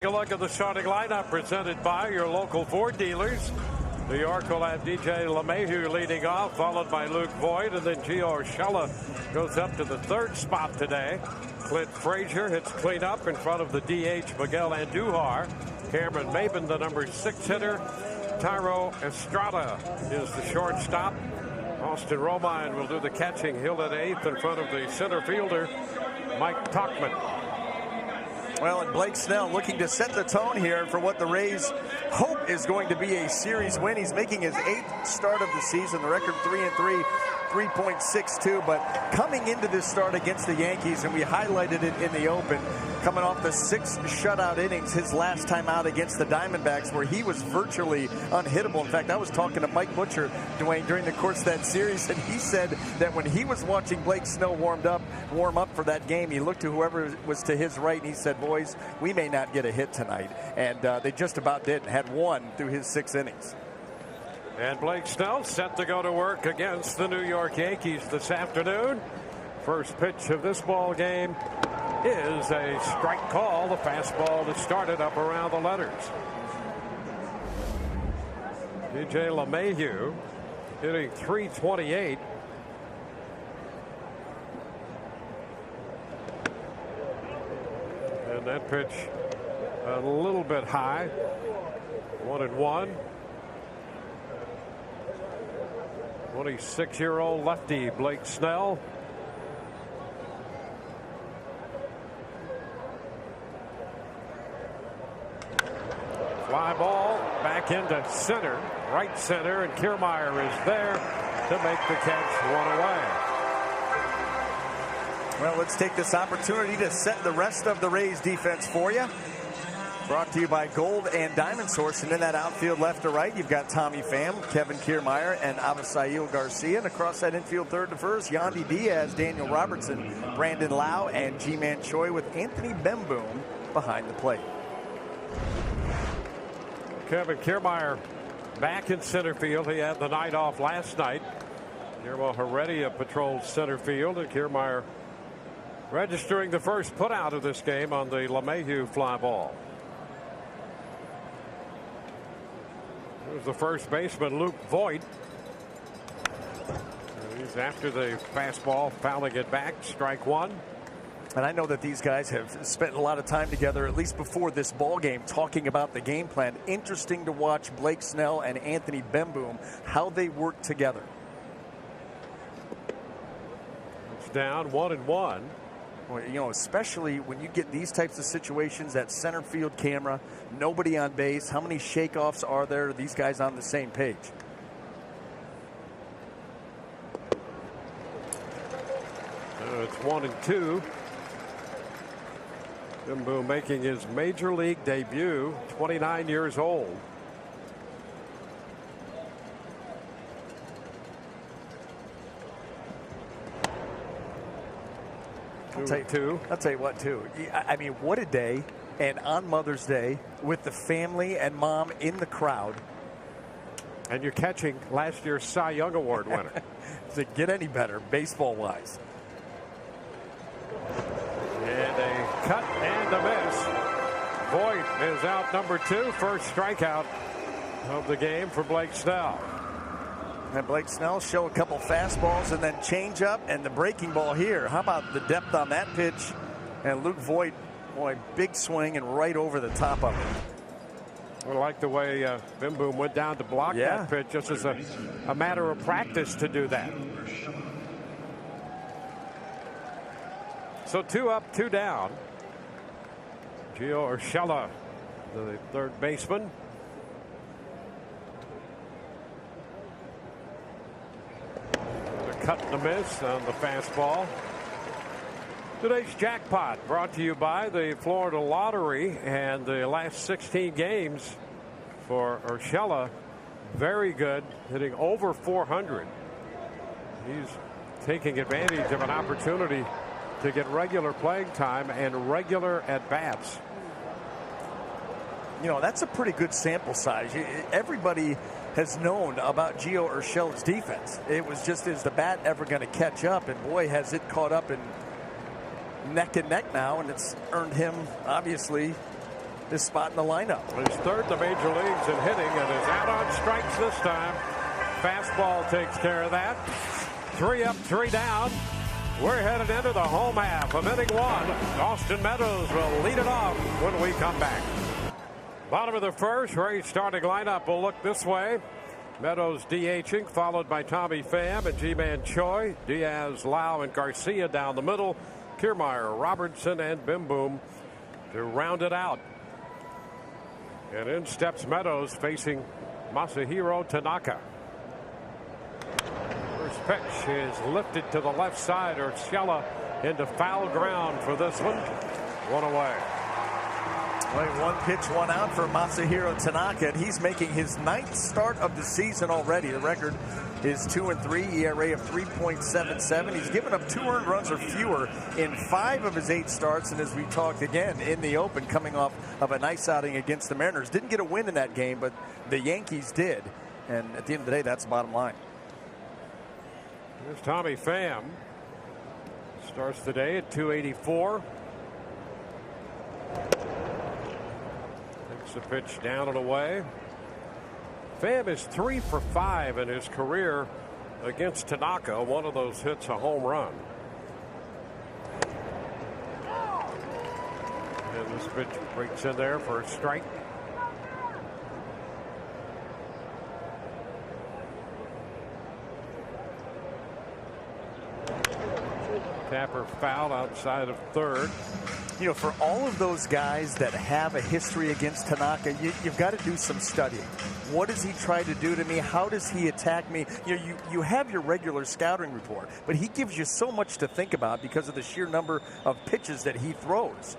A look at the starting lineup presented by your local Ford dealers. New York will have DJ LeMahieu leading off, followed by Luke Voigt, and then Gio Urshela goes up to the third spot today. Clint Frazier hits cleanup in front of the DH Miguel Andujar. Cameron Maben, the number 6 hitter. Thairo Estrada is the shortstop. Austin Romine will do the catching. He'll at 8th in front of the center fielder, Mike Tauchman. Well, and Blake Snell looking to set the tone here for what the Rays hope is going to be a series win. He's making his 8th start of the season. The record 3-3, 3.62. But coming into this start against the Yankees, and we highlighted it in the open, coming off the 6 shutout innings his last time out against the Diamondbacks, where he was virtually unhittable. In fact, I was talking to Mike Butcher, Dwayne, during the course of that series, and he said that when he was watching Blake Snell warm up for that game, he looked to whoever was to his right, and he said, boys, we may not get a hit tonight. And they just about did, and had one through his 6 innings. And Blake Snell set to go to work against the New York Yankees this afternoon. First pitch of this ball game is a strike call. The fastball that started up around the letters. DJ LeMahieu hitting .328. And that pitch a little bit high. 1-1. 26-year-old lefty Blake Snell. Fly ball back into center, right center, and Kiermaier is there to make the catch, 1 away. Well, let's take this opportunity to set the rest of the Rays defense for you. Brought to you by Gold and Diamond Source. And in that outfield left to right, you've got Tommy Pham, Kevin Kiermaier, and Avisail Garcia. And across that infield third to first, Yandy Diaz, Daniel Robertson, Brandon Lau, and Ji-Man Choi, with Anthony Bemboom behind the plate. Kevin Kiermaier back in center field. He had the night off last night. Guillermo Heredia patrolled center field, and Kiermaier registering the first put out of this game on the LeMahieu fly ball. Here's the first baseman, Luke Voigt. He's after the fastball, fouling it back, strike 1. And I know that these guys have spent a lot of time together, at least before this ball game, talking about the game plan. Interesting to watch Blake Snell and Anthony Bemboom, how they work together. It's down 1-1. Well, you know, especially when you get these types of situations, that center field camera, nobody on base. How many shakeoffs are there? Are these guys on the same page? It's 1-2. Bemboom making his major league debut, 29 years old. I'll tell you what, too. I mean, what a day. And on Mother's Day, with the family and mom in the crowd. And you're catching last year's Cy Young Award winner. Does it get any better, baseball-wise? And a cut and a miss. Voigt is out number 2. First strikeout of the game for Blake Snell. And Blake Snell show a couple fastballs and then change up and the breaking ball here. How about the depth on that pitch? And Luke Voigt, boy, big swing and right over the top of it. I like the way Bemboom went down to block that pitch, just as a matter of practice to do that. So 2 up, 2 down. Gio Urshela, the third baseman. Cut and a miss on the fastball. Today's jackpot brought to you by the Florida Lottery, and the last 16 games for Urshela, very good, hitting over 400. He's taking advantage of an opportunity to get regular playing time and regular at-bats. You know, that's a pretty good sample size. Everybody has known about Gio Urshela's defense. It was just, is the bat ever going to catch up? And boy, has it caught up in neck and neck now, and it's earned him, obviously, this spot in the lineup. He's third in the major leagues in hitting and is out on strikes this time. Fastball takes care of that. 3 up, 3 down. We're headed into the home half of inning 1. Austin Meadows will lead it off when we come back. Bottom of the first, Rays starting lineup will look this way. Meadows DHing, followed by Tommy Pham and G-Man Choi. Diaz, Lau, and Garcia down the middle. Kiermaier, Robertson, and Bim Boom to round it out. And in steps Meadows facing Masahiro Tanaka. First pitch is lifted to the left side. Urshela into foul ground for this one. 1 away. Right, 1 pitch, 1 out for Masahiro Tanaka, and he's making his 9th start of the season already. The record is 2-3, ERA of 3.77. He's given up 2 earned runs or fewer in 5 of his 8 starts, and as we talked again in the open, coming off of a nice outing against the Mariners. Didn't get a win in that game, but the Yankees did, and at the end of the day, that's the bottom line. Here's Tommy Pham. Starts the day at 284. Takes the pitch down and away. Pham is 3 for 5 in his career against Tanaka. One of those hits a home run. And this pitch breaks in there for a strike. Tapper foul outside of third. You know, for all of those guys that have a history against Tanaka, you've got to do some studying. What does he try to do to me? How does he attack me? You know, you have your regular scouting report, but he gives you so much to think about because of the sheer number of pitches that he throws.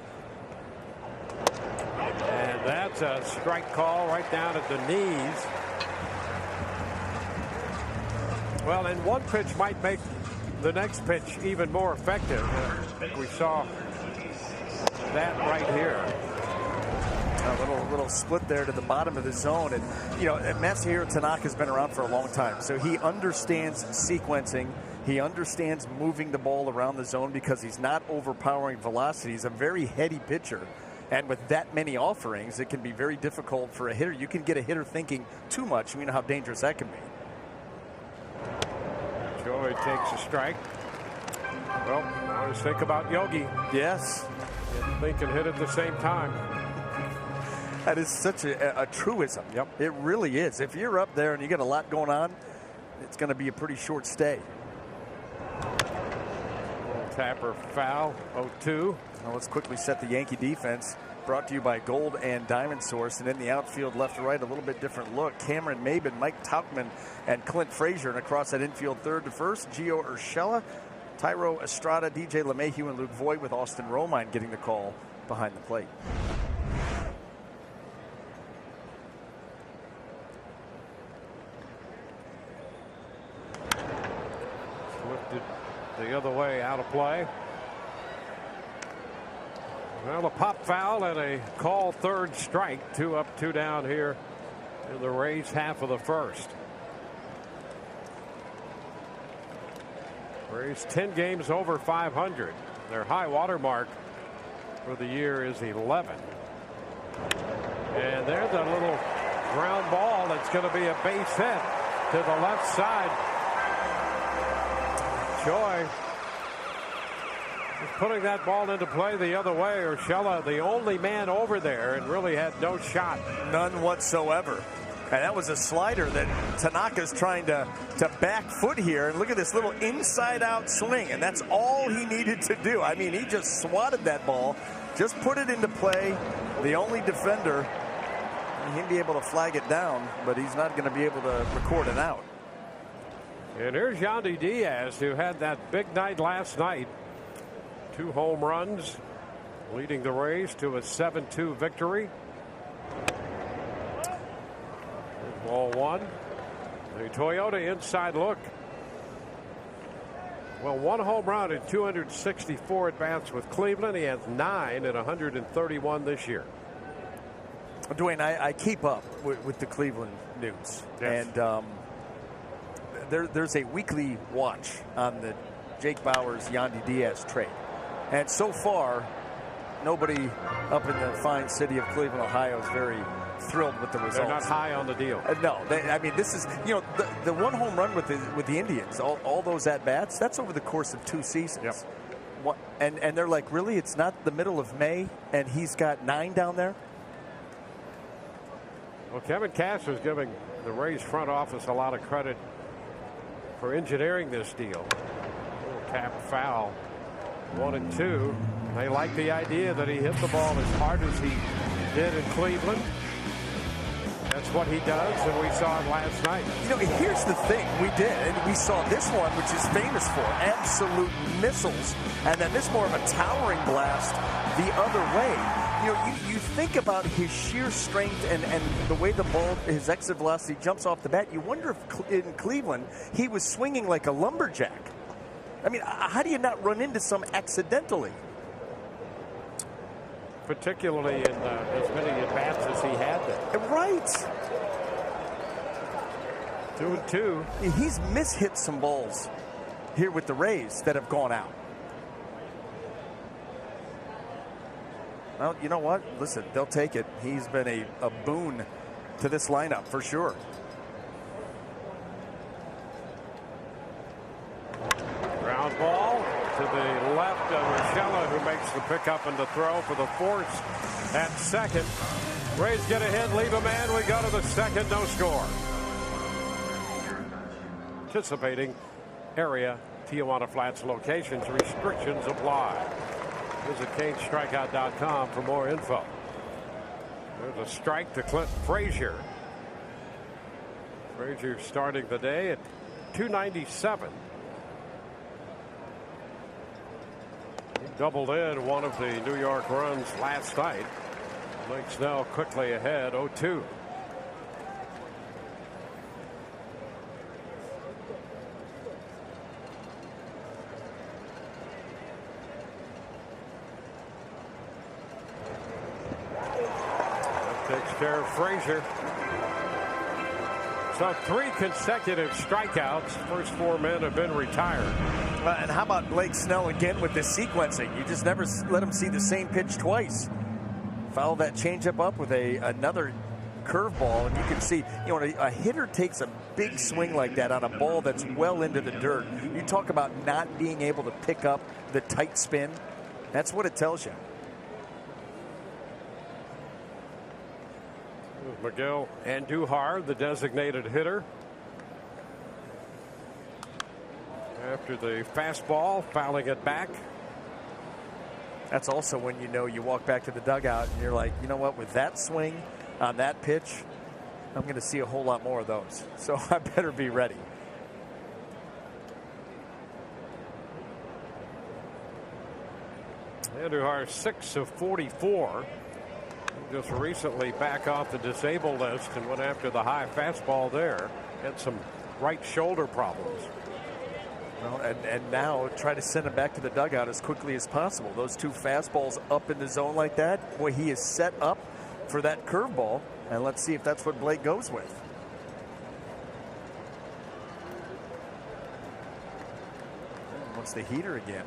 And that's a strike call right down at the knees. Well, and one pitch might make the next pitch even more effective. I think we saw that right here. A little split there to the bottom of the zone. And, you know, Masahiro Tanaka's been around for a long time, so he understands sequencing. He understands moving the ball around the zone because he's not overpowering velocity. He's a very heady pitcher. And with that many offerings, it can be very difficult for a hitter. You can get a hitter thinking too much, and you know how dangerous that can be. Joy takes a strike. Well, I always think about Yogi. Yes. Think and hit at the same time. That is such a truism. Yep. It really is. If you're up there and you got a lot going on, it's going to be a pretty short stay. Tapper foul, 0-2. Well, let's quickly set the Yankee defense. Brought to you by Gold and Diamond Source. And in the outfield, left to right, a little bit different look. Cameron Maben, Mike Tauchman, and Clint Frazier. And across that infield, third to first, Gio Urshela, Tyro Estrada, DJ LeMahieu, and Luke Voigt, with Austin Romine getting the call behind the plate. Lifted the other way, out of play. Well, a pop foul and a call third strike. 2 up, 2 down here in the Rays half of the first. Rays 10 games over 500. Their high water mark for the year is 11. And there's a little ground ball that's going to be a base hit to the left side. Choi is putting that ball into play the other way. Urshela, the only man over there, and really had no shot. None whatsoever. And that was a slider that Tanaka's trying to back foot here. And look at this little inside-out swing. And that's all he needed to do. I mean, he just swatted that ball, just put it into play. The only defender, he'd be able to flag it down, but he's not going to be able to record it out. And here's Yandy Diaz, who had that big night last night. 2 home runs, leading the Rays to a 7-2 victory. Ball 1. The Toyota inside look. Well, 1 home run in 264 at bats with Cleveland. He has 9 at 131 this year. Dwayne, I keep up with the Cleveland news. Yes. And there's a weekly watch on the Jake Bauers Yandy Diaz trade. And so far, nobody up in the fine city of Cleveland, Ohio is very thrilled with the results. They're not high on the deal. No, I mean, this is, you know, the one home run with the Indians, all those at-bats, that's over the course of 2 seasons. Yep. And they're like, really? It's not the middle of May, and he's got 9 down there? Well, Kevin Cash is giving the Rays front office a lot of credit for engineering this deal. Little tap foul, 1-2. They like the idea that he hit the ball as hard as he did in Cleveland. That's what he does, and we saw it last night. You know, here's the thing. We did, and we saw this one, which is famous for absolute missiles, and then this more of a towering blast the other way. You know, you think about his sheer strength and the way the ball, his exit velocity jumps off the bat. You wonder if in Cleveland he was swinging like a lumberjack. I mean, how do you not run into some accidentally? Particularly in as many at-bats as he had there. Right. 2-2. He's mishit some balls here with the Rays that have gone out. Well, you know what? Listen, they'll take it. He's been a boon to this lineup for sure. Ground ball to the left of Urshela, who makes the pickup and the throw for the force at second. Rays get ahead, leave a man. We go to the second, no score. Anticipating area, Tijuana Flats locations, restrictions apply. Visit CaneStrikeout.com for more info. There's a strike to Clint Frazier. Frazier starting the day at 297. He doubled in one of the New York runs last night. Blake Snell quickly ahead, 0-2. Takes care of Frazier. So 3 consecutive strikeouts. First 4 men have been retired. And how about Blake Snell again with this sequencing? You just never let him see the same pitch twice. Foul that changeup up with another curveball, and you can see, you know, when a hitter takes a big swing like that on a ball that's well into the dirt, you talk about not being able to pick up the tight spin. That's what it tells you. Miguel Andujar, the designated hitter. After the fastball, fouling it back. That's also when you know you walk back to the dugout and you're like, you know what, with that swing on that pitch, I'm going to see a whole lot more of those. So I better be ready. Andujar 6 of 44. Just recently back off the disabled list and went after the high fastball there. Had some right shoulder problems. Well, and now try to send him back to the dugout as quickly as possible. Those 2 fastballs up in the zone like that, boy, he is set up for that curveball. And let's see if that's what Blake goes with. What's the heater again?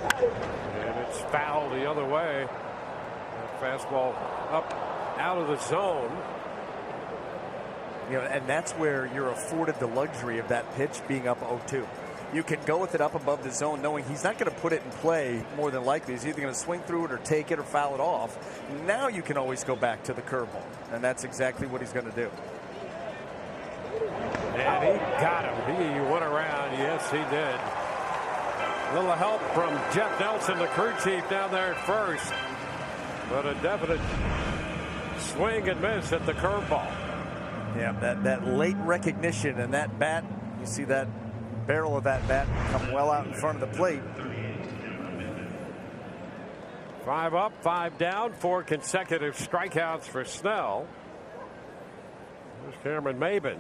And it's fouled the other way. That fastball up out of the zone. You know, and that's where you're afforded the luxury of that pitch being up 0-2. You can go with it up above the zone knowing he's not going to put it in play more than likely. He's either going to swing through it or take it or foul it off. Now you can always go back to the curveball, and that's exactly what he's going to do. And he got him. He went around. Yes, he did. A little help from Jeff Nelson, the crew chief, down there at first. But a definite swing and miss at the curveball. Yeah, that late recognition and that bat, you see that barrel of that bat come well out in front of the plate. 5 up, 5 down, 4 consecutive strikeouts for Snell. There's Cameron Maben.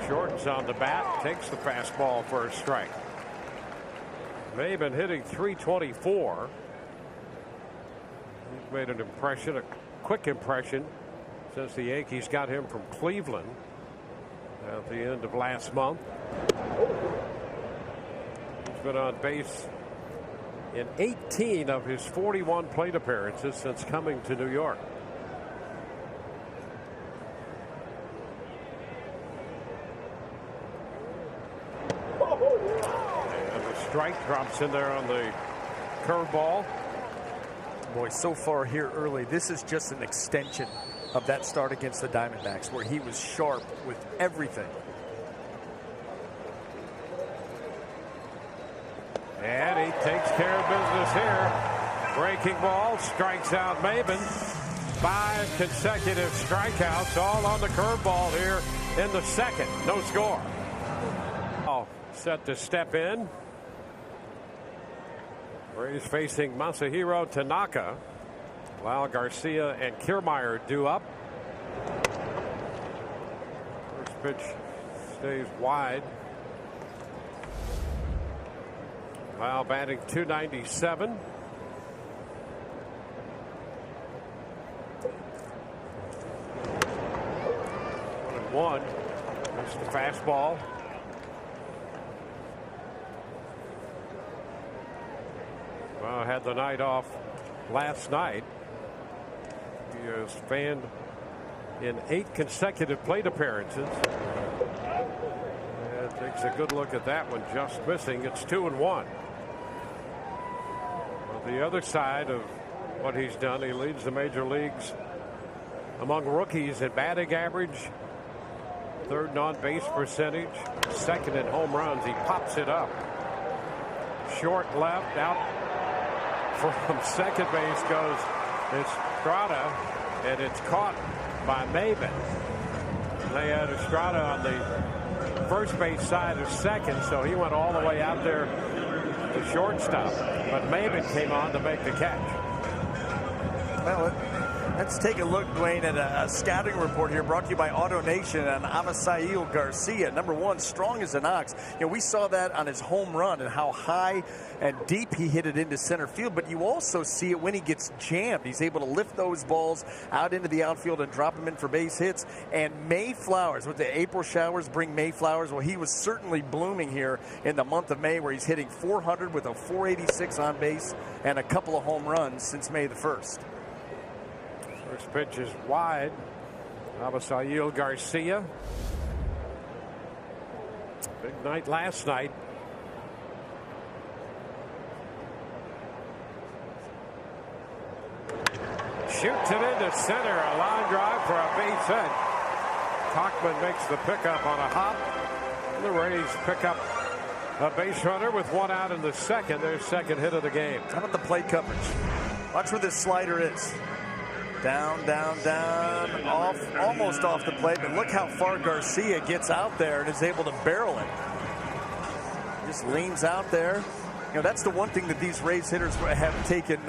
Shortens on the bat, takes the fastball for a strike. Maben hitting .324. He's made an impression, a quick impression, since the Yankees got him from Cleveland. at the end of last month. He's been on base in 18 of his 41 plate appearances since coming to New York. And the strike drops in there on the curveball. Boy, so far here early, this is just an extension of that start against the Diamondbacks where he was sharp with everything. And he takes care of business here. Breaking ball, strikes out Maben. 5 consecutive strikeouts, all on the curveball here in the second. No score. All set to step in. Rays facing Masahiro Tanaka, while Garcia and Kiermaier due up. First pitch stays wide. While batting .297. One. That's the fastball. Well, had the night off last night. He has fanned in 8 consecutive plate appearances. And takes a good look at that one, just missing. It's 2-1. On the other side of what he's done, he leads the major leagues among rookies in batting average, 3rd in on-base percentage, 2nd in home runs. He pops it up. Short left, out from second base goes Estrada, and it's caught by Maben. They had Estrada on the first base side of second, so he went all the way out there to shortstop. But Maben came on to make the catch. Well, let's take a look, Dwayne, at a scouting report here brought to you by Auto Nation on Avisail Garcia. Number 1, strong as an ox. You know, we saw that on his home run and how high and deep he hit it into center field, but you also see it when he gets jammed. He's able to lift those balls out into the outfield and drop them in for base hits. And Mayflowers, with the April showers bring Mayflowers. Well, he was certainly blooming here in the month of May, where he's hitting .400 with a .486 on base and a couple of home runs since May the 1st. First pitch is wide. Avisail Garcia. Big night last night. Shoots it into center. A line drive for a base hit. Tauchman makes the pickup on a hop. The Rays pick up a base runner with 1 out in the second. Their second hit of the game. How about the plate coverage? Watch where this slider is. Down, down, down, off, almost off the plate, but look how far Garcia gets out there and is able to barrel it. Just leans out there. You know, that's the one thing that these Rays hitters have taken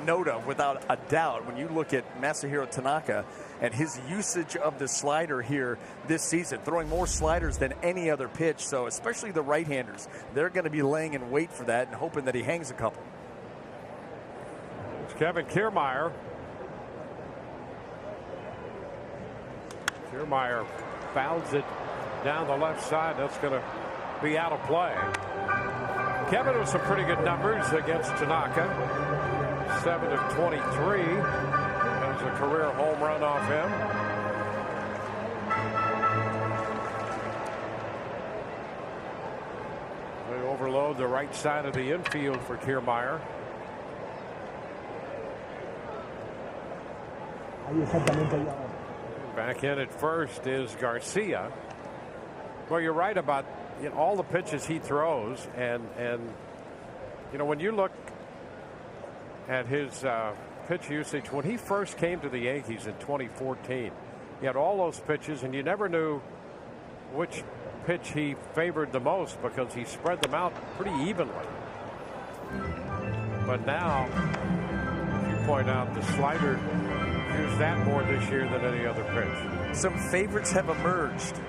note of, without a doubt. When you look at Masahiro Tanaka and his usage of the slider here this season, throwing more sliders than any other pitch. So especially the right-handers, they're going to be laying in wait for that and hoping that he hangs a couple. It's Kevin Kiermaier. Kiermaier fouls it down the left side. That's going to be out of play. Kevin with some pretty good numbers against Tanaka. 7 of 23. Has a career home run off him. They overload the right side of the infield for Kiermaier. Back in at first is Garcia. Well, you're right about all the pitches he throws, and you know, when you look at his pitch usage when he first came to the Yankees in 2014, he had all those pitches, and you never knew which pitch he favored the most because he spread them out pretty evenly. But now, as you point out, the slider used that more this year than any other pitch. Some favorites have emerged.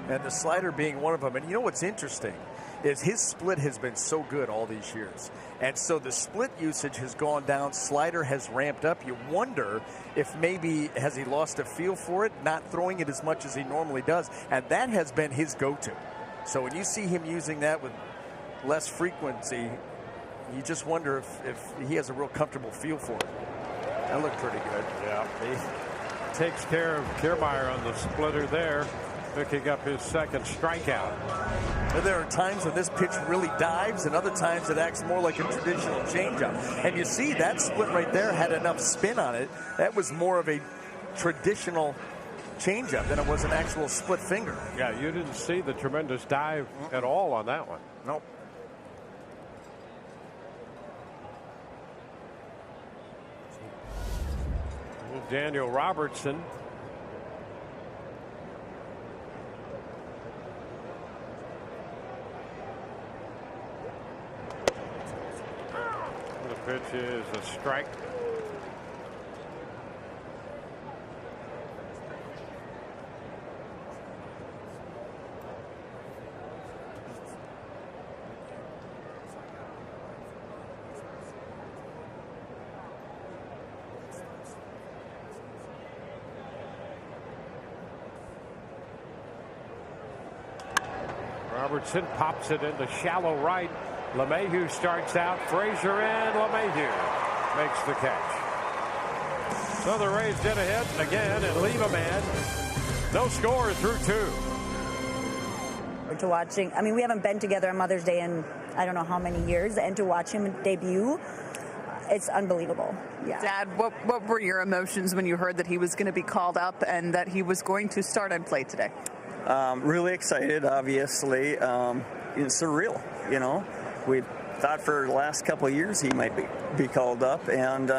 and the slider being one of them. And you know what's interesting is his split has been so good all these years. And so the split usage has gone down, slider has ramped up. You wonder if maybe has he lost a feel for it, not throwing it as much as he normally does. And that has been his go-to. So when you see him using that with less frequency, you just wonder if he has a real comfortable feel for it. That looked pretty good. Yeah, he takes care of Kiermaier on the splitter there, picking up his second strikeout. And there are times when this pitch really dives, and other times it acts more like a traditional changeup. And you see that split right there had enough spin on it. That was more of a traditional changeup than it was an actual split finger. Yeah, you didn't see the tremendous dive at all on that one. Nope. Daniel Robertson. The pitch is a strike. Robertson pops it into shallow right. LeMahieu starts out. Frazier in. LeMahieu makes the catch. So the Rays get ahead again and leave a man. No score through 2. To watching, I mean, we haven't been together on Mother's Day in I don't know how many years, and to watch him debut, it's unbelievable. Yeah. Dad, what were your emotions when you heard that he was going to be called up and that he was going to start and play today? Really excited, obviously. It's surreal, you know. We thought for the last couple of years he might be called up, and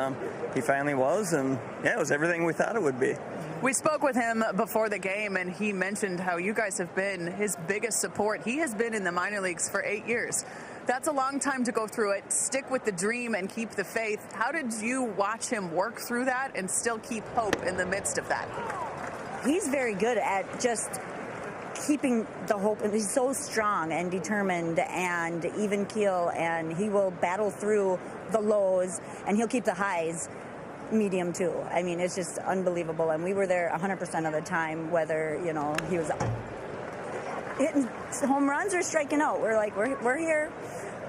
he finally was, and yeah, it was everything we thought it would be. We spoke with him before the game, and he mentioned how you guys have been his biggest support. He has been in the minor leagues for 8 years. That's a long time to go through it, stick with the dream and keep the faith. How did you watch him work through that and still keep hope in the midst of that? He's very good at just keeping the hope, and he's so strong and determined and even keel, and he will battle through the lows and he'll keep the highs medium too. I mean, it's just unbelievable, and we were there 100% of the time, whether, you know, he was hitting home runs or striking out. We're like, we're here,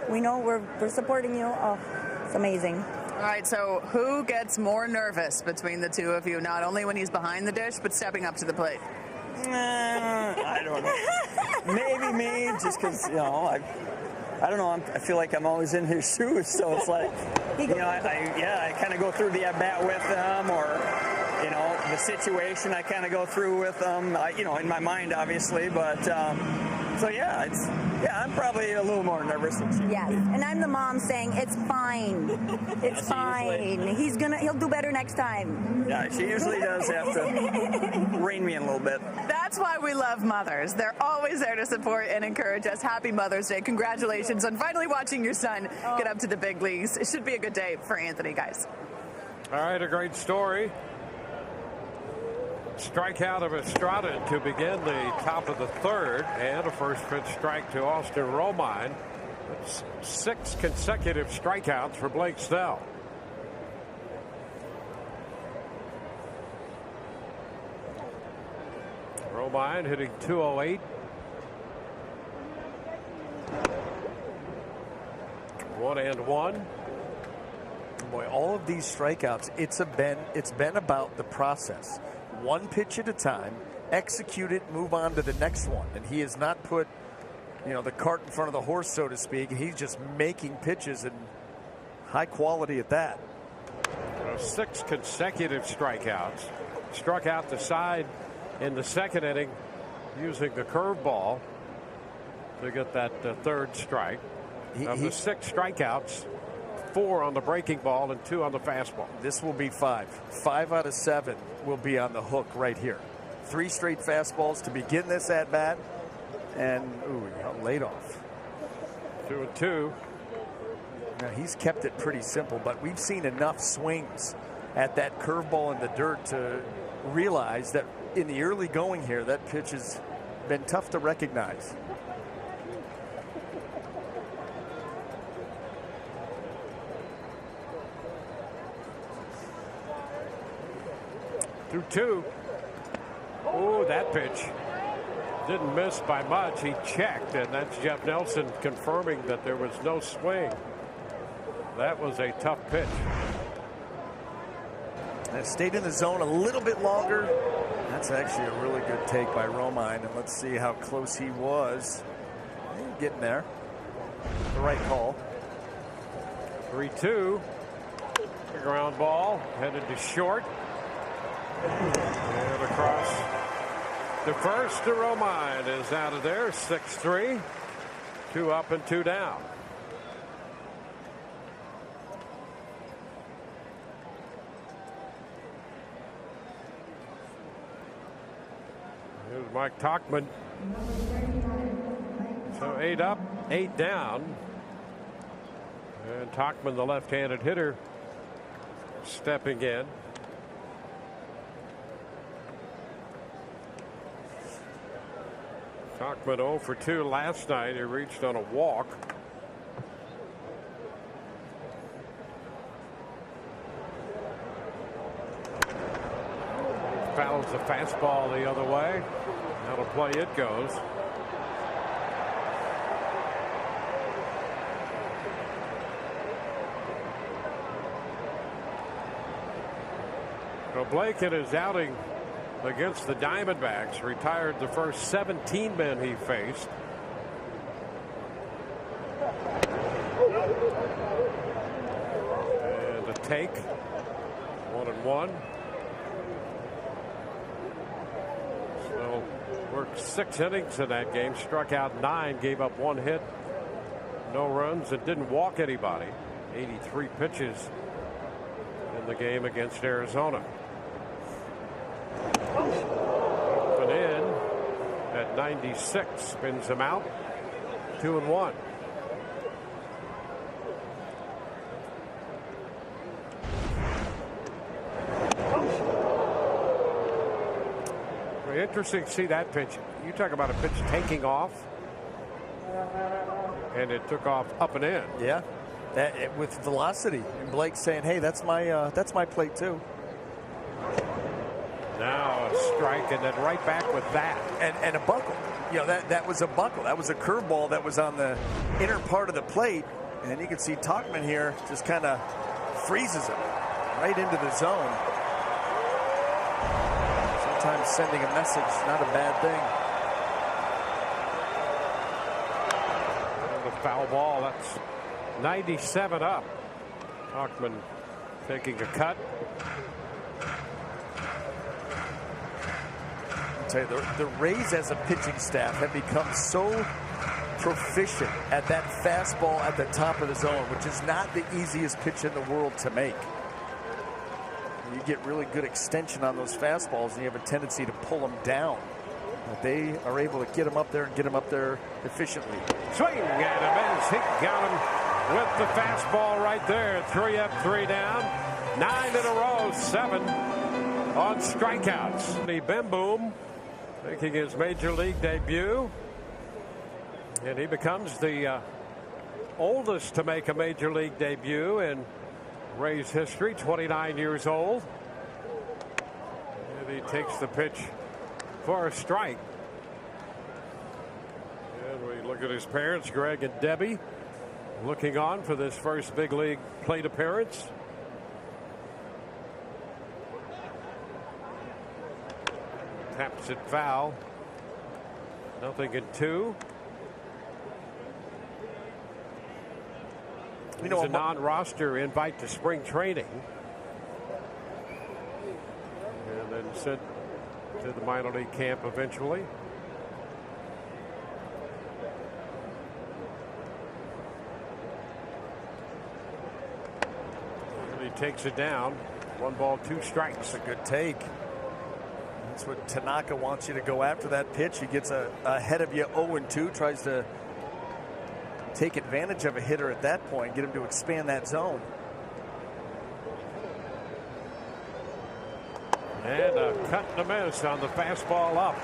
we know we're supporting you. Oh, it's amazing. All right, so who gets more nervous between the two of you, not only when he's behind the dish but stepping up to the plate? I don't know. Maybe me, just because, you know, I don't know. I feel like I'm always in his shoes, so it's like, you know, I kind of go through the at-bat with him, or, you know, the situation I kind of go through with him, you know, in my mind, obviously, but, so yeah, I'm probably a little more nervous than she would Yes, be. and I'm the mom saying, it's fine, it's fine, he'll do better next time. Yeah, she usually does have to rein me in a little bit. That's why we love mothers. They're always there to support and encourage us. Happy Mother's Day. Congratulations on finally watching your son get up to the big leagues. It should be a good day for Anthony, guys. All right, a great story. Strikeout of Estrada to begin the top of the third, and a first pitch strike to Austin Romine. That's 6 consecutive strikeouts for Blake Snell. Romine hitting .208. One and one. Boy, all of these strikeouts, it's been about the process. One pitch at a time, execute it, move on to the next one. And he has not put, you know, the cart in front of the horse, so to speak. He's just making pitches and high quality at that. 6 consecutive strikeouts. Struck out the side in the second inning using the curveball to get that third strike. Of the 6 strikeouts, 4 on the breaking ball and 2 on the fastball. This will be 5. 5 out of 7 will be on the hook right here. 3 straight fastballs to begin this at bat, and he got laid off. 2-2. Now he's kept it pretty simple, but we've seen enough swings at that curveball in the dirt to realize that in the early going here, that pitch is been tough to recognize. Through 2. Oh, that pitch didn't miss by much. He checked, and that's Jeff Nelson confirming that there was no swing. That was a tough pitch. And stayed in the zone a little bit longer. That's actually a really good take by Romine, and let's see how close he was. Getting there. The right call. 3-2. Ground ball headed to short. And across to first to Romine is out of there. 6-3. 2 up and 2 down. Here's Mike Tauchman. So 8 up, 8 down. And Tauchman, the left-handed hitter, stepping in. Tauchman 0 for 2 last night. He reached on a walk. Fouls the fastball the other way. Now to play it goes. So Blake in his outing against the Diamondbacks retired the first 17 men he faced. And a take. 1-1. So worked 6 innings in that game, struck out 9, gave up 1 hit, no runs, and didn't walk anybody. 83 pitches in the game against Arizona. Up and in at 96, spins him out. 2-1. Very interesting to see that pitch. You talk about a pitch taking off, and it took off up and in. Yeah, with velocity. And Blake saying, "Hey, that's my plate too." Now a strike, and then right back with that. And a buckle. You know, that was a buckle. That was a curveball that was on the inner part of the plate. And you can see Tauchman here just kind of freezes him right into the zone. Sometimes sending a message, not a bad thing. And a foul ball. That's 97 up. Tauchman taking a cut. The Rays as a pitching staff have become so proficient at that fastball at the top of the zone, which is not the easiest pitch in the world to make. You get really good extension on those fastballs, and you have a tendency to pull them down. But they are able to get them up there and get them up there efficiently. Swing and a miss. He got him with the fastball right there. 3 up, 3 down. 9 in a row, 7 on strikeouts. The Bim Boom making his major league debut, and he becomes the oldest to make a major league debut in Rays history, 29 years old. And he takes the pitch for a strike. And we look at his parents, Greg and Debbie, looking on for this first big league plate appearance. Taps it foul. 0-2. He's a non-roster invite to spring training. And then sent to the minor league camp eventually. And he takes it down. 1 ball, 2 strikes. A good take. That's what Tanaka wants you to go after that pitch. He gets ahead of you 0-2, tries to take advantage of a hitter at that point, get him to expand that zone. And a cut and a miss on the fastball up.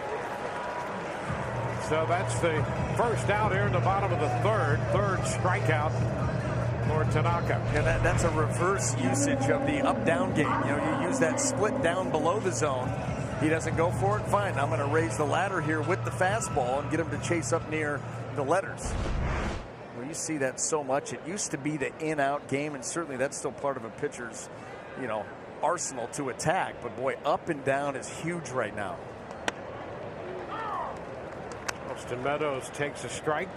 So that's the first out here in the bottom of the third strikeout for Tanaka. And that's a reverse usage of the up-down game. You know, you use that split down below the zone. He doesn't go for it. Fine, I'm going to raise the ladder here with the fastball and get him to chase up near the letters. Well, you see that so much. It used to be the in-out game, and certainly that's still part of a pitcher's, you know, arsenal to attack. But boy, up and down is huge right now. Austin Meadows takes a strike.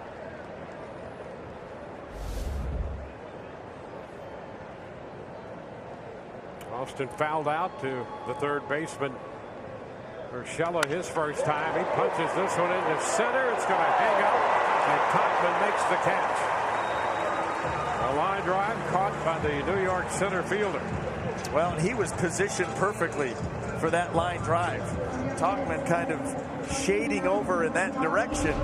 Austin fouled out to the third baseman Urshela his first time. He punches this one into center. It's going to hang up, and Topman makes the catch. A line drive caught by the New York center fielder. Well, he was positioned perfectly for that line drive. Topman kind of shading over in that direction.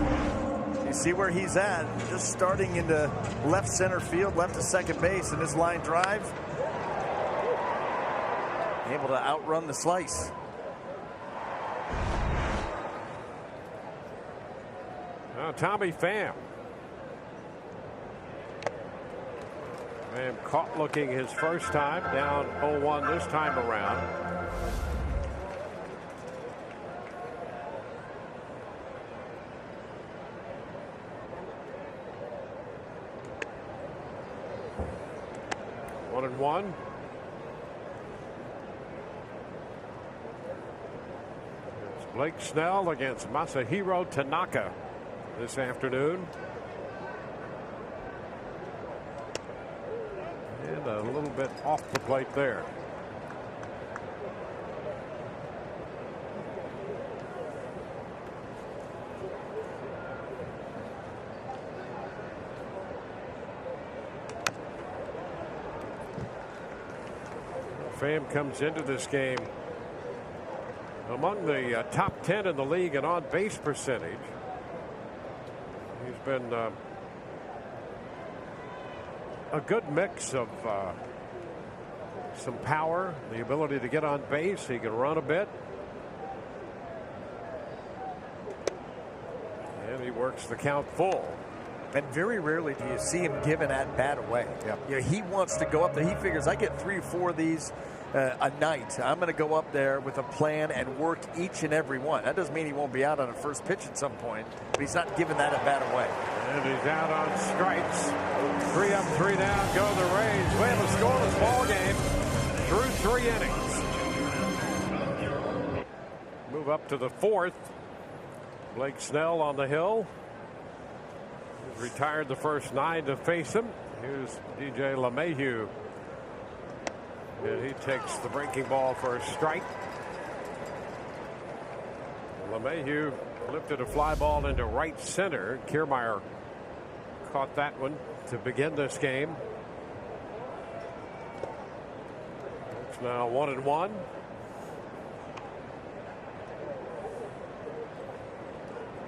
You see where he's at, just starting into left center field, left to second base, and his line drive able to outrun the slice. Now Tommy Pham. Pham caught looking his first time, down 0-1 this time around. One and one. It's Blake Snell against Masahiro Tanaka this afternoon. And a little bit off the plate there. Pham comes into this game among the top 10 in the league in on-base percentage. He's been a good mix of some power, the ability to get on base. He can run a bit. And he works the count full. And very rarely do you see him give an at-bat away. Yep. You know, he wants to go up there. He figures, I get 3 or 4 of these a night. I'm going to go up there with a plan and work each and every one. That doesn't mean he won't be out on a first pitch at some point, but he's not giving that at-bat away. And he's out on strikes. 3 up, 3 down, go the Rays. We have a scoreless ball game through 3 innings. Move up to the 4th. Blake Snell on the hill. He's retired the first 9 to face him. Here's DJ LeMahieu. And he takes the breaking ball for a strike. LeMahieu lifted a fly ball into right center. Kiermaier caught that one to begin this game. It's now 1-1.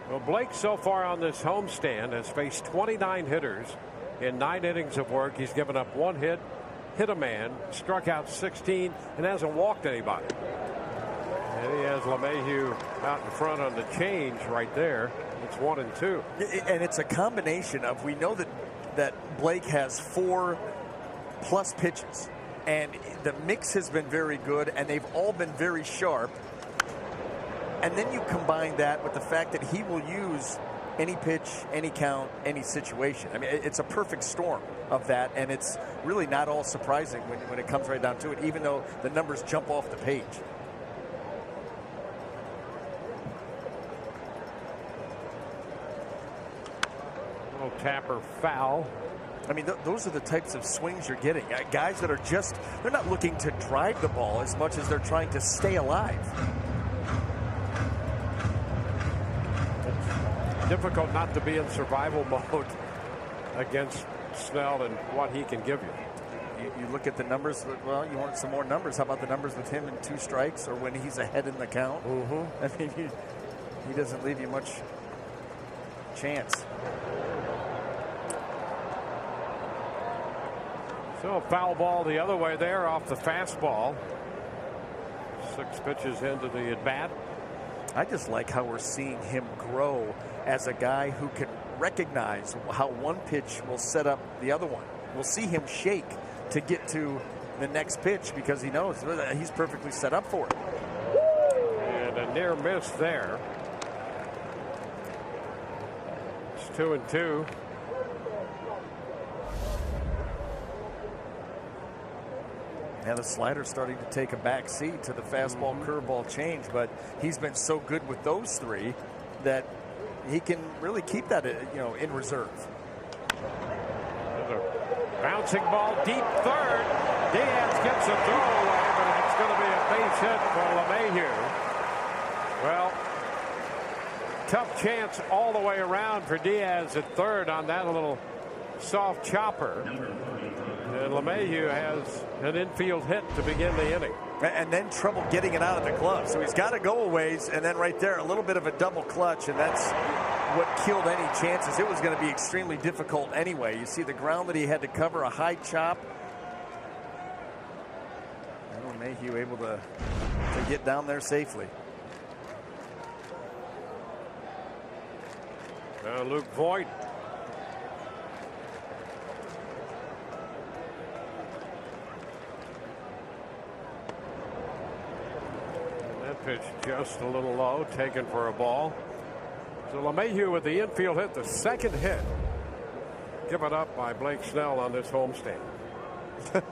Well, Blake so far on this homestand has faced 29 hitters in 9 innings of work. He's given up 1 hit, hit a man, struck out 16, and hasn't walked anybody. And he has LeMahieu out in front on the change right there. It's 1-2. And it's a combination of, we know that Blake has 4+ pitches, and the mix has been very good, and they've all been very sharp. And then you combine that with the fact that he will use any pitch, any count, any situation. I mean, it's a perfect storm of that, and it's really not all surprising when it comes right down to it, even though the numbers jump off the page. Little tapper foul. I mean, those are the types of swings you're getting. Guys that are just, they're not looking to drive the ball as much as they're trying to stay alive. Difficult not to be in survival mode against Snell and what he can give you. You look at the numbers. Well, you want some more numbers. How about the numbers with him in 2 strikes or when he's ahead in the count? I mean, he doesn't leave you much chance. So a foul ball the other way there off the fastball. 6 pitches into the at bat. I just like how we're seeing him grow as a guy who can recognize how one pitch will set up the other one. We'll see him shake to get to the next pitch because he knows he's perfectly set up for it. And a near miss there. It's 2-2. Now the slider's starting to take a back seat to the fastball curveball change, but he's been so good with those three that he can really keep that, in reserve. There's a bouncing ball deep third. Diaz gets a throwaway, but it's going to be a base hit for LeMahieu. Well, tough chance all the way around for Diaz at third on that little soft chopper. And LeMahieu has an infield hit to begin the inning. And then trouble getting it out of the glove. So he's got to go a ways, and then right there, a little bit of a double clutch, and that's what killed any chances. It was going to be extremely difficult anyway. You see the ground that he had to cover, a high chop. And LeMahieu able to get down there safely. Luke Voigt. Pitch just a little low, taken for a ball. So LeMahieu with the infield hit, the second hit given up by Blake Snell on this homestand. The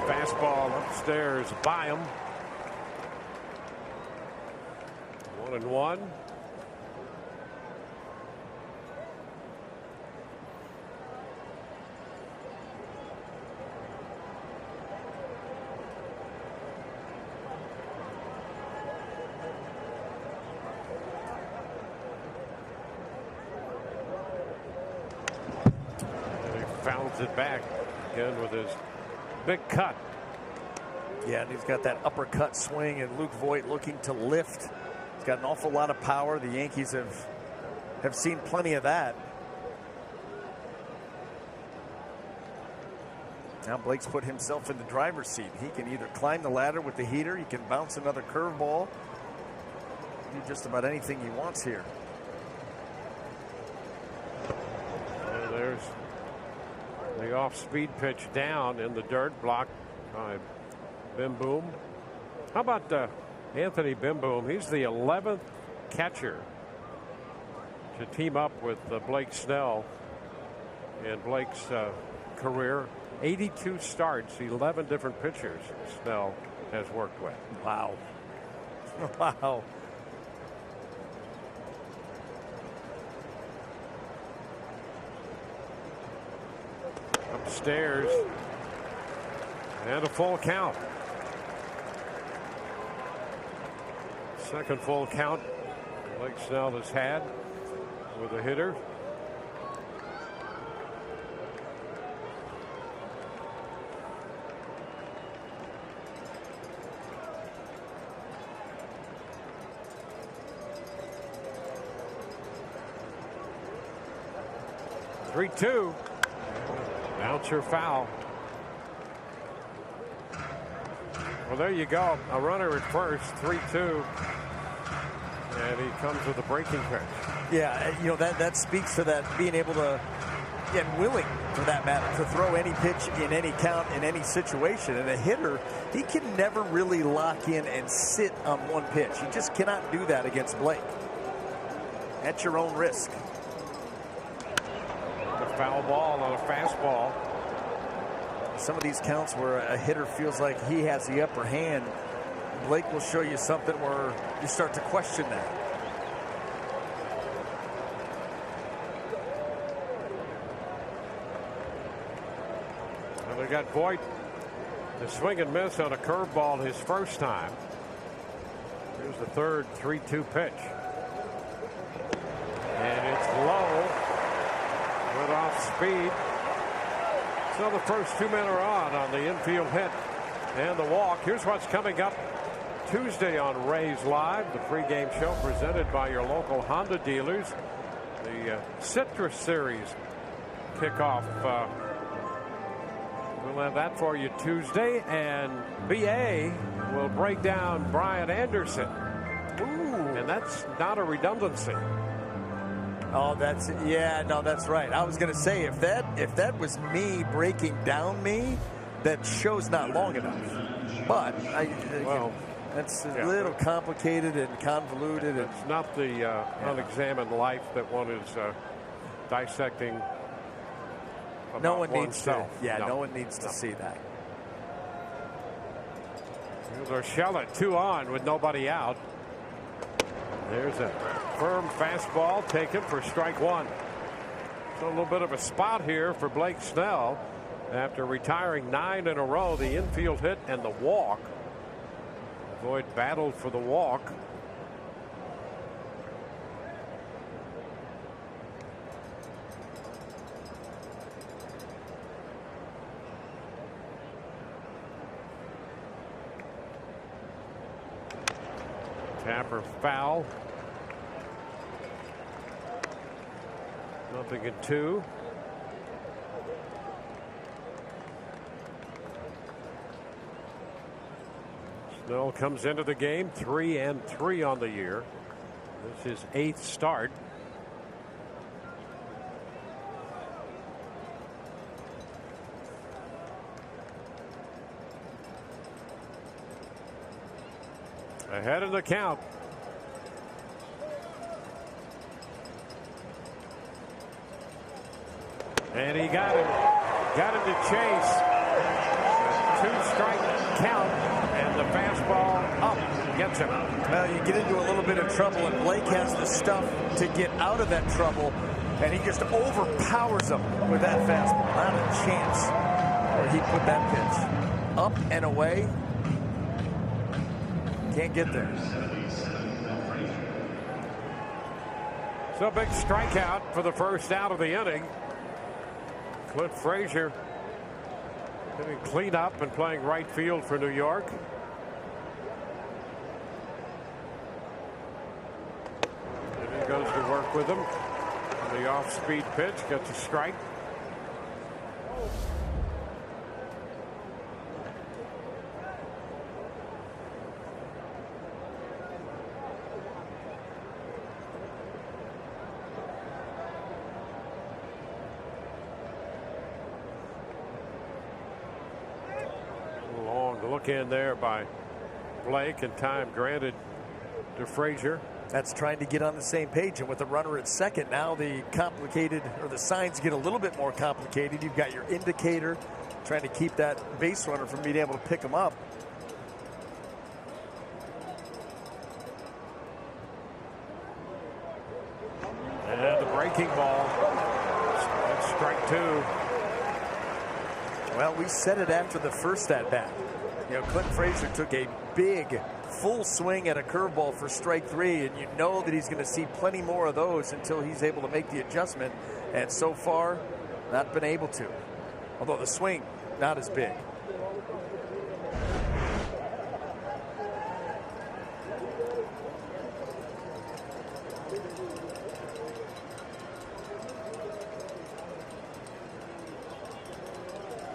fastball upstairs by him. 1-1. Fouls it back again with his big cut. Yeah, and he's got that uppercut swing, and Luke Voigt looking to lift. He's got an awful lot of power. The Yankees have seen plenty of that. Now Blake's put himself in the driver's seat. He can either climb the ladder with the heater, he can bounce another curveball, do just about anything he wants here. There's the off-speed pitch down in the dirt, blocked by Bim Boom. How about Anthony Bim Boom? He's the 11th catcher to team up with Blake Snell in Blake's career. 82 starts, 11 different pitchers Snell has worked with. Wow. Wow. Upstairs, and a full count. Second full count Blake Snell has had with a hitter. Three-two. Bouncer foul. Well, there you go. A runner at first, 3-2. And he comes with a breaking pitch. Yeah, that speaks to that being able to, and willing for that matter, to throw any pitch in any count in any situation. And a hitter, he can never really lock in and sit on one pitch. You just cannot do that against Blake. At your own risk. Foul ball on a fastball. Some of these counts where a hitter feels like he has the upper hand, Blake will show you something where you start to question that. And we got Voigt to swing and miss on a curveball his first time. Here's the third 3-2 pitch. And it's low. With off speed. So the first two men are on the infield hit and the walk. Here's what's coming up Tuesday on Rays Live, the pregame show presented by your local Honda dealers. The Citrus Series kickoff. We'll have that for you Tuesday, and BA will break down Brian Anderson. Ooh. And that's not a redundancy. Oh, that's right. I was going to say if that was me breaking down me, that show's not long enough. But that's a little complicated and convoluted. It's not the unexamined life that one is dissecting. No one needs oneself. no one needs to see that. Here's Urshela, 2 on with nobody out. There's a firm fastball taken for strike 1. So a little bit of a spot here for Blake Snell after retiring 9 in a row. The infield hit and the walk. Voit battled for the walk. Tapper foul. 0-2. Snell comes into the game 3-3 on the year. This is his 8th start. Ahead of the count. And he got him to chase. A 2-strike count, and the fastball up gets him. Well, you get into a little bit of trouble, and Blake has the stuff to get out of that trouble, and he just overpowers him with that fastball. Not a chance where he put that pitch up and away. Can't get there. So big strikeout for the first out of the inning. Clint Frazier hitting cleanup and playing right field for New York. And he goes to work with him. And the off-speed pitch gets a strike. Look in there by Blake, and time granted to Frazier. That's trying to get on the same page, and with the runner at second, now the signs get a little bit more complicated. You've got your indicator trying to keep that base runner from being able to pick him up. And the breaking ball. That's strike 2. Well, we said it after the first at bat. You know, Clint Frazier took a big full swing at a curveball for strike 3, and you know that he's going to see plenty more of those until he's able to make the adjustment, and so far not been able to, although the swing not as big.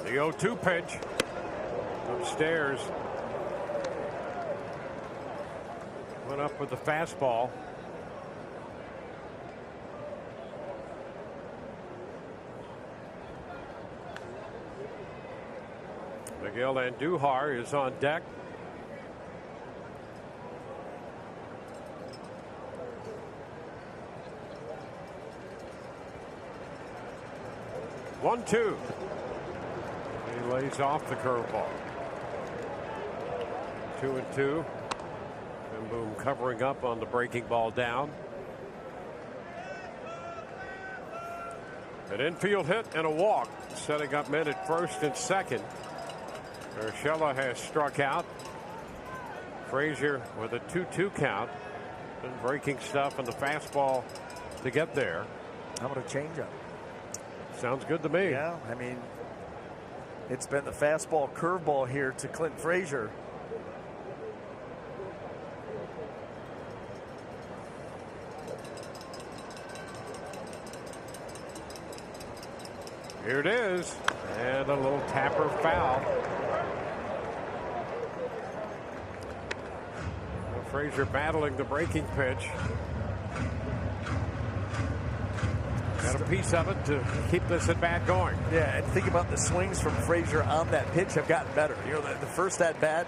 The 0-2 pitch. Upstairs. Went up with the fastball. Miguel Andujar is on deck. One-two. He lays off the curveball. 2-2. And Boom covering up on the breaking ball down. An infield hit and a walk, setting up men at first and second. Urshela has struck out. Frazier with a 2-2 count. And breaking stuff and the fastball to get there. How about a changeup? Sounds good to me. Yeah, I mean, it's been the fastball curveball here to Clint Frazier. Here it is. And a little tapper foul. Frazier battling the breaking pitch. Got a piece of it to keep this at bat going. Yeah, and think about the swings from Frazier on that pitch have gotten better. You know, the first at bat,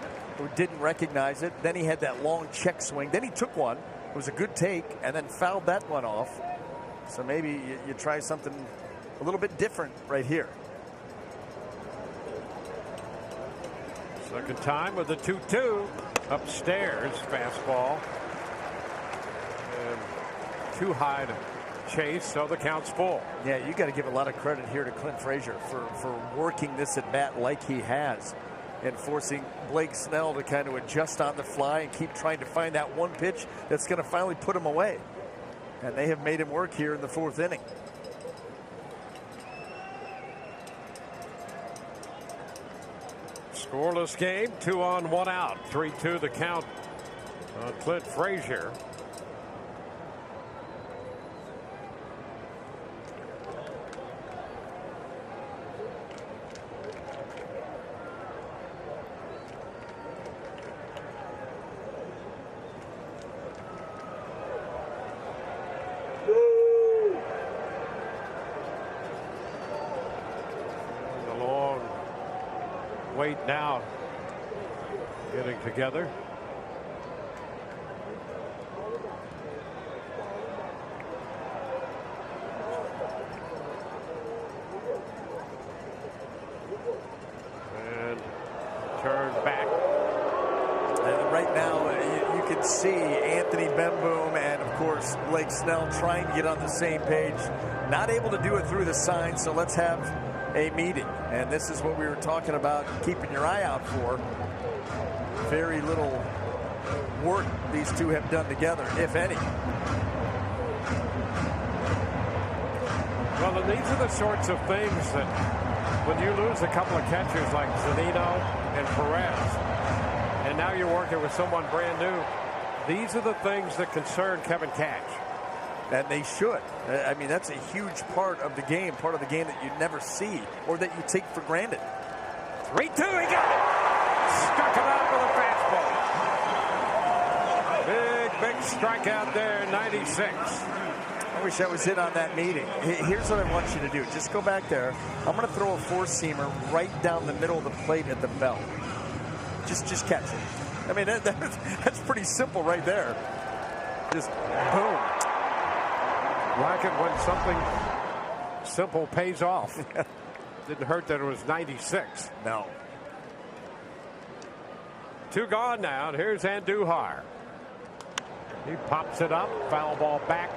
didn't recognize it. Then he had that long check swing. Then he took one. It was a good take, and then fouled that one off. So maybe you try something a little bit different right here. Second time with the 2-2. Upstairs, fastball. And too high to chase, so the count's full. Yeah, you got to give a lot of credit here to Clint Frazier for working this at bat like he has, and forcing Blake Snell to kind of adjust on the fly and keep trying to find that one pitch that's going to finally put him away. And they have made him work here in the 4th inning. Scoreless game, 2 on, 1 out. 3-2 the count on Clint Frazier. Wait now, getting together. And turn back. And right now, you can see Anthony Bemboom and, of course, Blake Snell trying to get on the same page. Not able to do it through the sign, so let's have a meeting. And this is what we were talking about, keeping your eye out for. Very little work these two have done together, if any. Well, and these are the sorts of things that when you lose a couple of catchers like Zunino and Perez, and now you're working with someone brand new, these are the things that concern Kevin Cash. And they should. I mean, that's a huge part of the game that you never see or that you take for granted. 3-2, he got it. Struck him out with a fastball. Big strikeout there, 96. I wish I was in on that meeting. Here's what I want you to do. Just go back there. I'm going to throw a four-seamer right down the middle of the plate at the belt. Just catch it. I mean, that's pretty simple right there. Just boom. Like it when something simple pays off. Didn't hurt that it was 96. No. 2 gone now, and here's Andujar. He pops it up, foul ball back.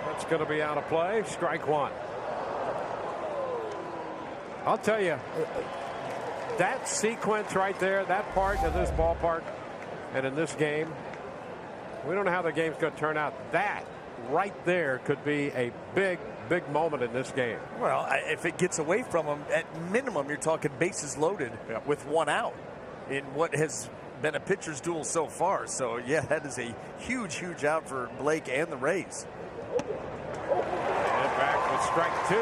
That's going to be out of play. Strike 1. I'll tell you, that sequence right there, that part of this ballpark and in this game, we don't know how the game's going to turn out. That right there could be a big moment in this game. Well, if it gets away from them, at minimum, you're talking bases loaded with 1 out in what has been a pitcher's duel so far. So, yeah, that is a huge out for Blake and the Rays. And back with strike 2.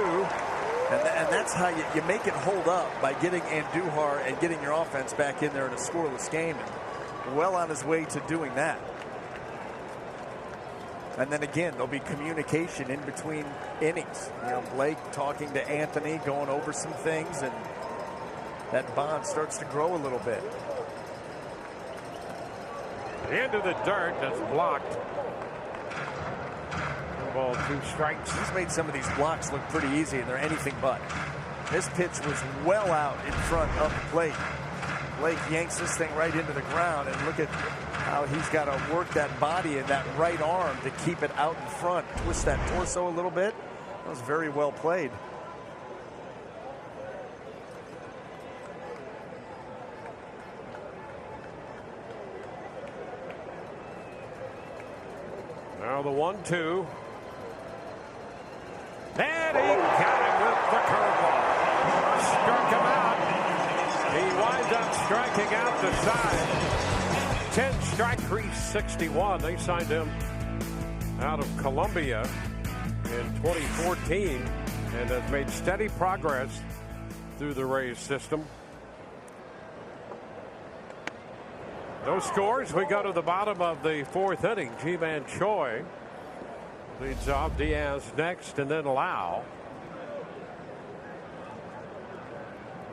And that's how you make it hold up, by getting Andujar and getting your offense back in there in a scoreless game. And well on his way to doing that. And then again, there'll be communication in between innings. You know, Blake talking to Anthony, going over some things, and that bond starts to grow a little bit. Into the dirt, that's blocked. 1 ball, 2 strikes. He's made some of these blocks look pretty easy, and they're anything but. This pitch was well out in front of the plate. Blake yanks this thing right into the ground, and look at how he's got to work that body and that right arm to keep it out in front. Twist that torso a little bit. That was very well played. Now the 1-2. And he got him with the curveball. Struck him out. He winds up striking out the side. 10 strike, 361. They signed him out of Columbia in 2014. and has made steady progress through the Rays system. No scores. We go to the bottom of the fourth inning. Ji-Man Choi leads off. Diaz next, and then Lau.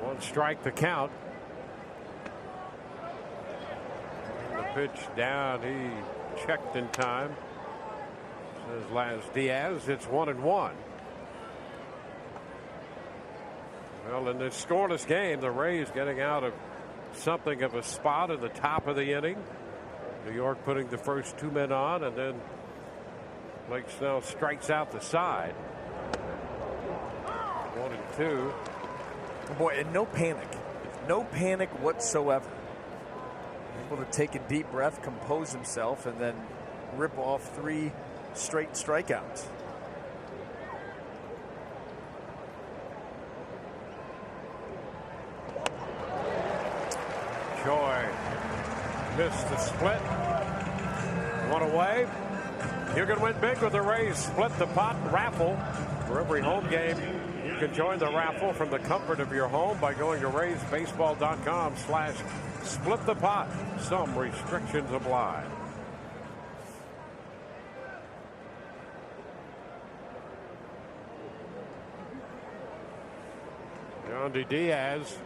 One strike the count. The pitch down. He checked in time. Says Laz Diaz. It's 1-1. Well, in this scoreless game, the Rays getting out of something of a spot in the top of the inning. New York putting the first two men on, and then Blake Snell strikes out the side. 1-2. Oh boy, and no panic. No panic whatsoever. Able to take a deep breath, compose himself, and then rip off 3 straight strikeouts. Choi missed the split. One away. You can win big with the Rays Split the Pot raffle. For every home game, you can join the raffle from the comfort of your home by going to RaysBaseball.com/splitthepot. Some restrictions apply. Yandy Diaz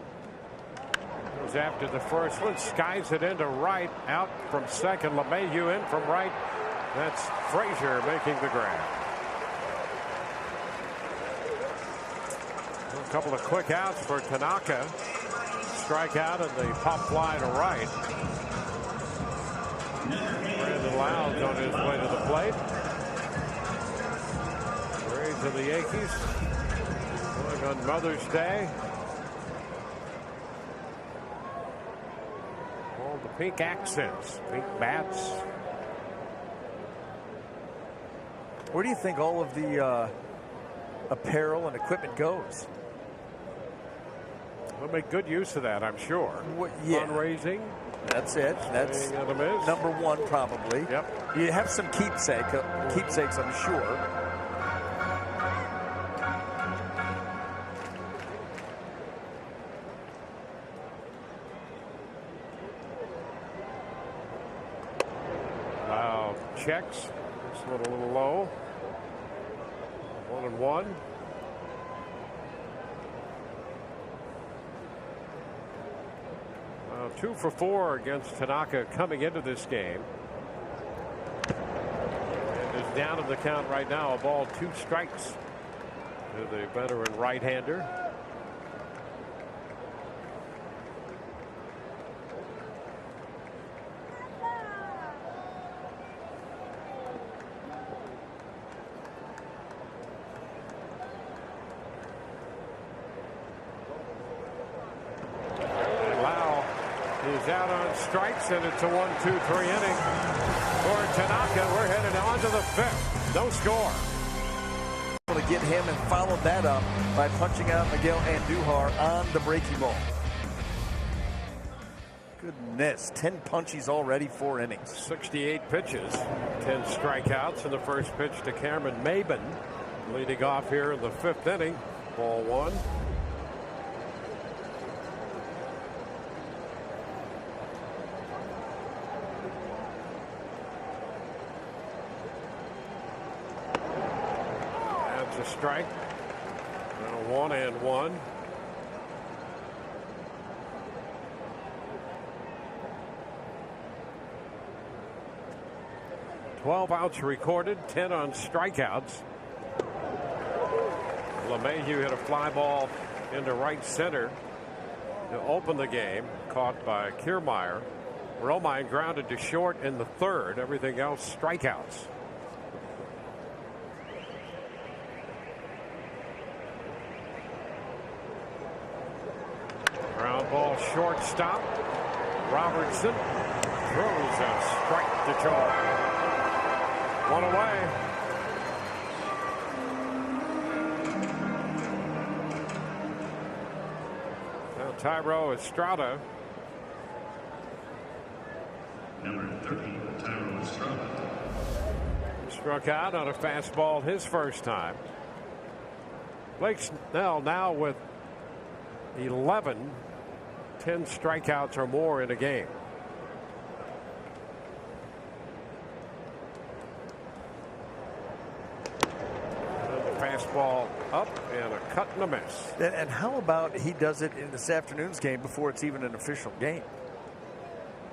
goes after the first one, skies it into right, out from second. LeMahieu in from right. That's Frazier making the grab. A couple of quick outs for Tanaka. Strikeout and the pop fly to right. Brandon Loud's on his way to the plate. Rays and the Yankees going on Mother's Day. All the pink accents, pink bats. Where do you think all of the apparel and equipment goes? We'll make good use of that, I'm sure. Yeah. Fundraising. That's it. That's number one, probably. Yep. You have some keepsakes, I'm sure. Wow, checks. This one a little low. 1-1. Well, 2 for 4 against Tanaka coming into this game. And is down in the count right now. A ball, 2 strikes to the veteran right-hander. Out on strikes, and it's a 1-2-3 inning for Tanaka. We're headed on to the 5th. No score. Able to get him and followed that up by punching out Miguel Andujar on the breaking ball. Goodness, 10 punchies already, 4 innings. 68 pitches, 10 strikeouts, and the first pitch to Cameron Maben, leading off here in the 5th inning. Ball 1. Strike. Now 1-1. Twelve outs recorded, 10 on strikeouts. LeMahieu hit a fly ball into right center to open the game, caught by Kiermaier. Romine grounded to short in the 3rd. Everything else strikeouts. Ground ball, shortstop. Robertson throws a strike to Choi. 1 away. Now Thairo Estrada. Number 30, Thairo Estrada. Struck out on a fastball his first time. Blake Snell now with 10 strikeouts or more in a game. Fastball up and a cut and a miss. And how about he does it in this afternoon's game before it's even an official game?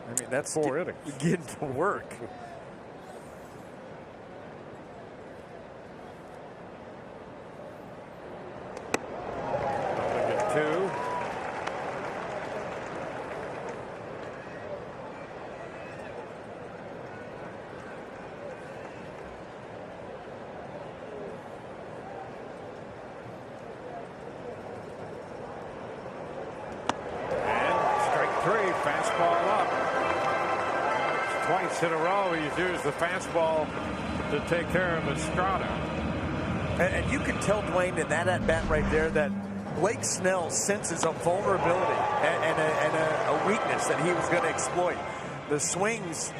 I mean, that's 4 innings. Getting to work. Two. Fastball up. Twice in a row he's used the fastball to take care of Estrada. And you can tell, Dwayne, in that at-bat right there that Blake Snell senses a vulnerability and a weakness that he was going to exploit. The swings,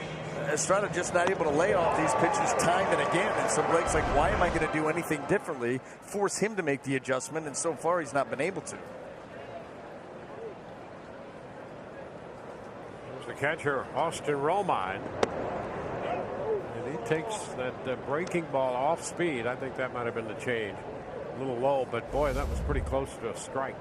Estrada just not able to lay off these pitches time and again. And so Blake's like, why am I going to do anything differently? Force him to make the adjustment, and so far he's not been able to. The catcher, Austin Romine, and he takes that breaking ball off speed. I think that might have been the change. A little low, but boy, that was pretty close to a strike.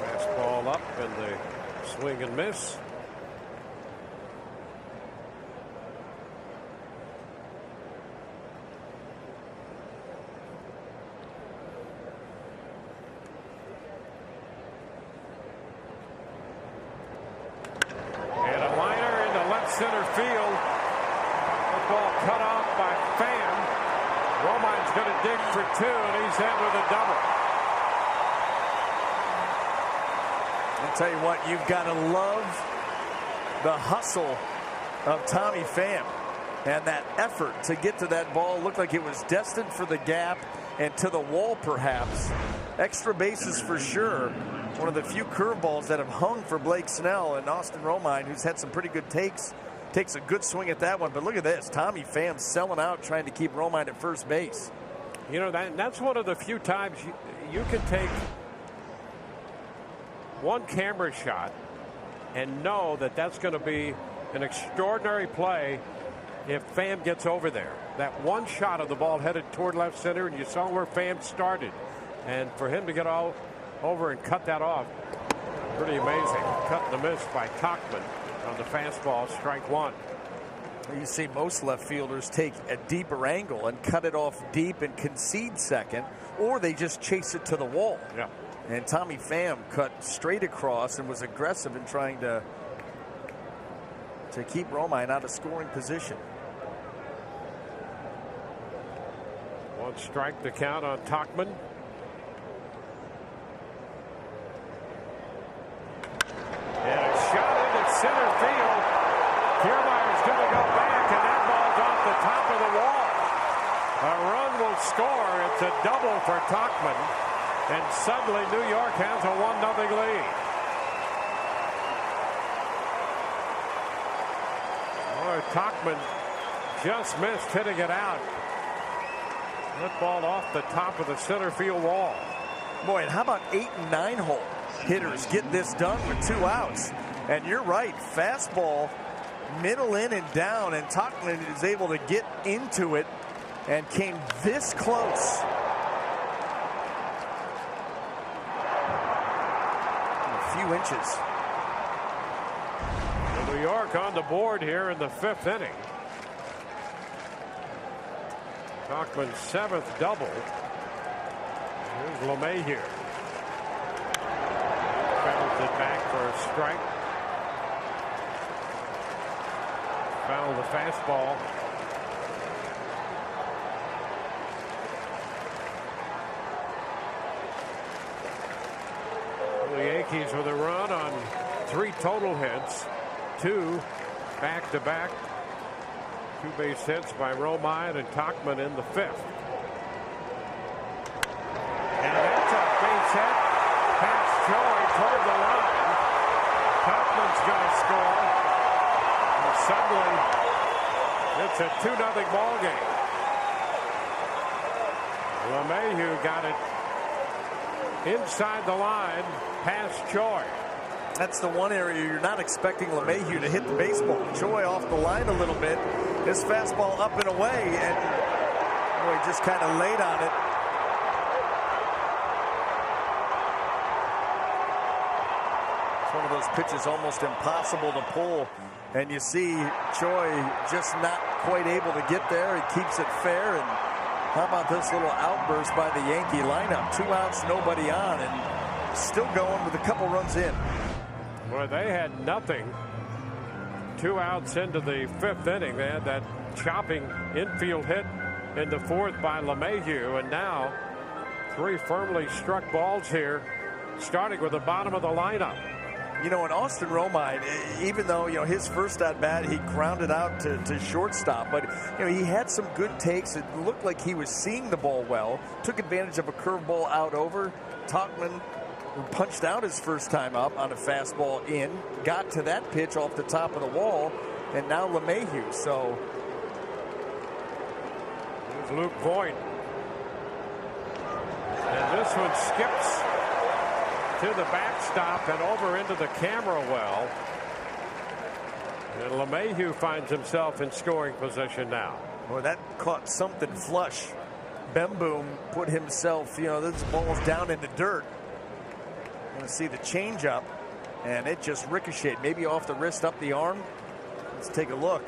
Fastball up and the swing and miss. Center field. The ball cut off by Pham. Romine's going to dig for 2, and he's in with a double. I'll tell you what, you've got to love the hustle of Tommy Pham and that effort to get to that ball. Looked like it was destined for the gap and to the wall, perhaps. Extra bases for sure. One of the few curveballs that have hung for Blake Snell, and Austin Romine, who's had some pretty good takes a good swing at that one. But look at this, Tommy Pham selling out, trying to keep Romine at first base. You know, that's one of the few times you can take one camera shot and know that that's going to be an extraordinary play if Pham gets over there. That one shot of the ball headed toward left center, and you saw where Pham started. And for him to get all over and cut that off, pretty amazing. Cut and the miss by Tauchman on the fastball, strike 1. You see most left fielders take a deeper angle and cut it off deep and concede second, or they just chase it to the wall. Yeah. And Tommy Pham cut straight across and was aggressive in trying to keep Romine out of scoring position. 1 strike to count on Tauchman. And a shot into center field. Kiermaier's going to go back, and that ball's off the top of the wall. A run will score. It's a double for Tauchman. And suddenly New York has a 1-0 lead. Boy, Tauchman just missed hitting it out. That ball off the top of the center field wall. Boy, and how about 8 and 9 hole hitters get this done with 2 outs? And you're right, fastball, middle in and down, and Tauchman is able to get into it and came this close. A few inches. New York on the board here in the 5th inning. Tauchman's 7th double. Here's LeMahieu. Fouls it back for a strike. Foul the fastball. The Yankees with a run on 3 total hits. 2 back-to-back. 2 base hits by Romine and Tauchman in the 5th. And that's a base hit past Joey toward the line. Tauchman's going to score. suddenly it's a 2-0 ball game. LeMahieu got it inside the line past Choi. That's the one area you're not expecting LeMahieu to hit the baseball. Choi off the line a little bit. His fastball up and away, and boy, just kind of laid on it. It's one of those pitches almost impossible to pull. And you see Choi just not quite able to get there. He keeps it fair. And how about this little outburst by the Yankee lineup? 2 outs, nobody on, and still going with a couple runs in. Well, they had nothing. 2 outs into the 5th inning. They had that chopping infield hit in the 4th by LeMahieu, and now 3 firmly struck balls here, starting with the bottom of the lineup. You know, and Austin Romine, even though, you know, his first at bat, he grounded out to shortstop, but, you know, he had some good takes. It looked like he was seeing the ball well, took advantage of a curveball out over. Tauchman punched out his first time up on a fastball in, got to that pitch off the top of the wall, and now LeMahieu. So here's Luke Voigt. And this one skips to the backstop and over into the camera well. And LeMahieu finds himself in scoring position now. Well, that caught something flush. Bemboom put himself, you know, this ball's down in the dirt. Going to see the changeup, and it just ricocheted, maybe off the wrist, up the arm. Let's take a look.